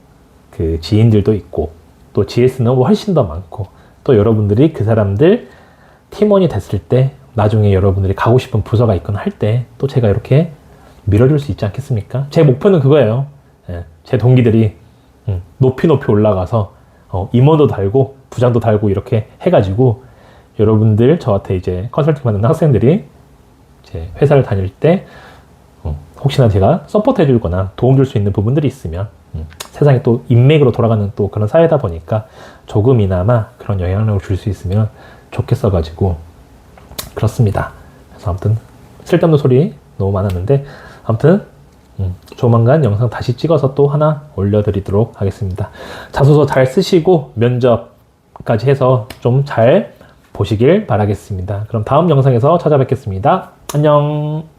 그 지인들도 있고 또 GS는 훨씬 더 많고 또 여러분들이 그 사람들 팀원이 됐을 때 나중에 여러분들이 가고 싶은 부서가 있거나 할 때 또 제가 이렇게 밀어줄 수 있지 않겠습니까? 제 목표는 그거예요. 예, 제 동기들이 높이 올라가서 임원도 달고 부장도 달고 이렇게 해가지고 여러분들 저한테 이제 컨설팅 받는 학생들이 이제 회사를 다닐 때 혹시나 제가 서포트 해주거나 도움 줄 수 있는 부분들이 있으면 세상에 또 인맥으로 돌아가는 또 그런 사회다 보니까 조금이나마 그런 영향력을 줄 수 있으면 좋겠어가지고 그렇습니다. 그래서 아무튼 쓸데없는 소리 너무 많았는데 아무튼 조만간 영상 다시 찍어서 또 하나 올려드리도록 하겠습니다. 자소서 잘 쓰시고 면접까지 해서 좀 잘 보시길 바라겠습니다. 그럼 다음 영상에서 찾아뵙겠습니다. 안녕.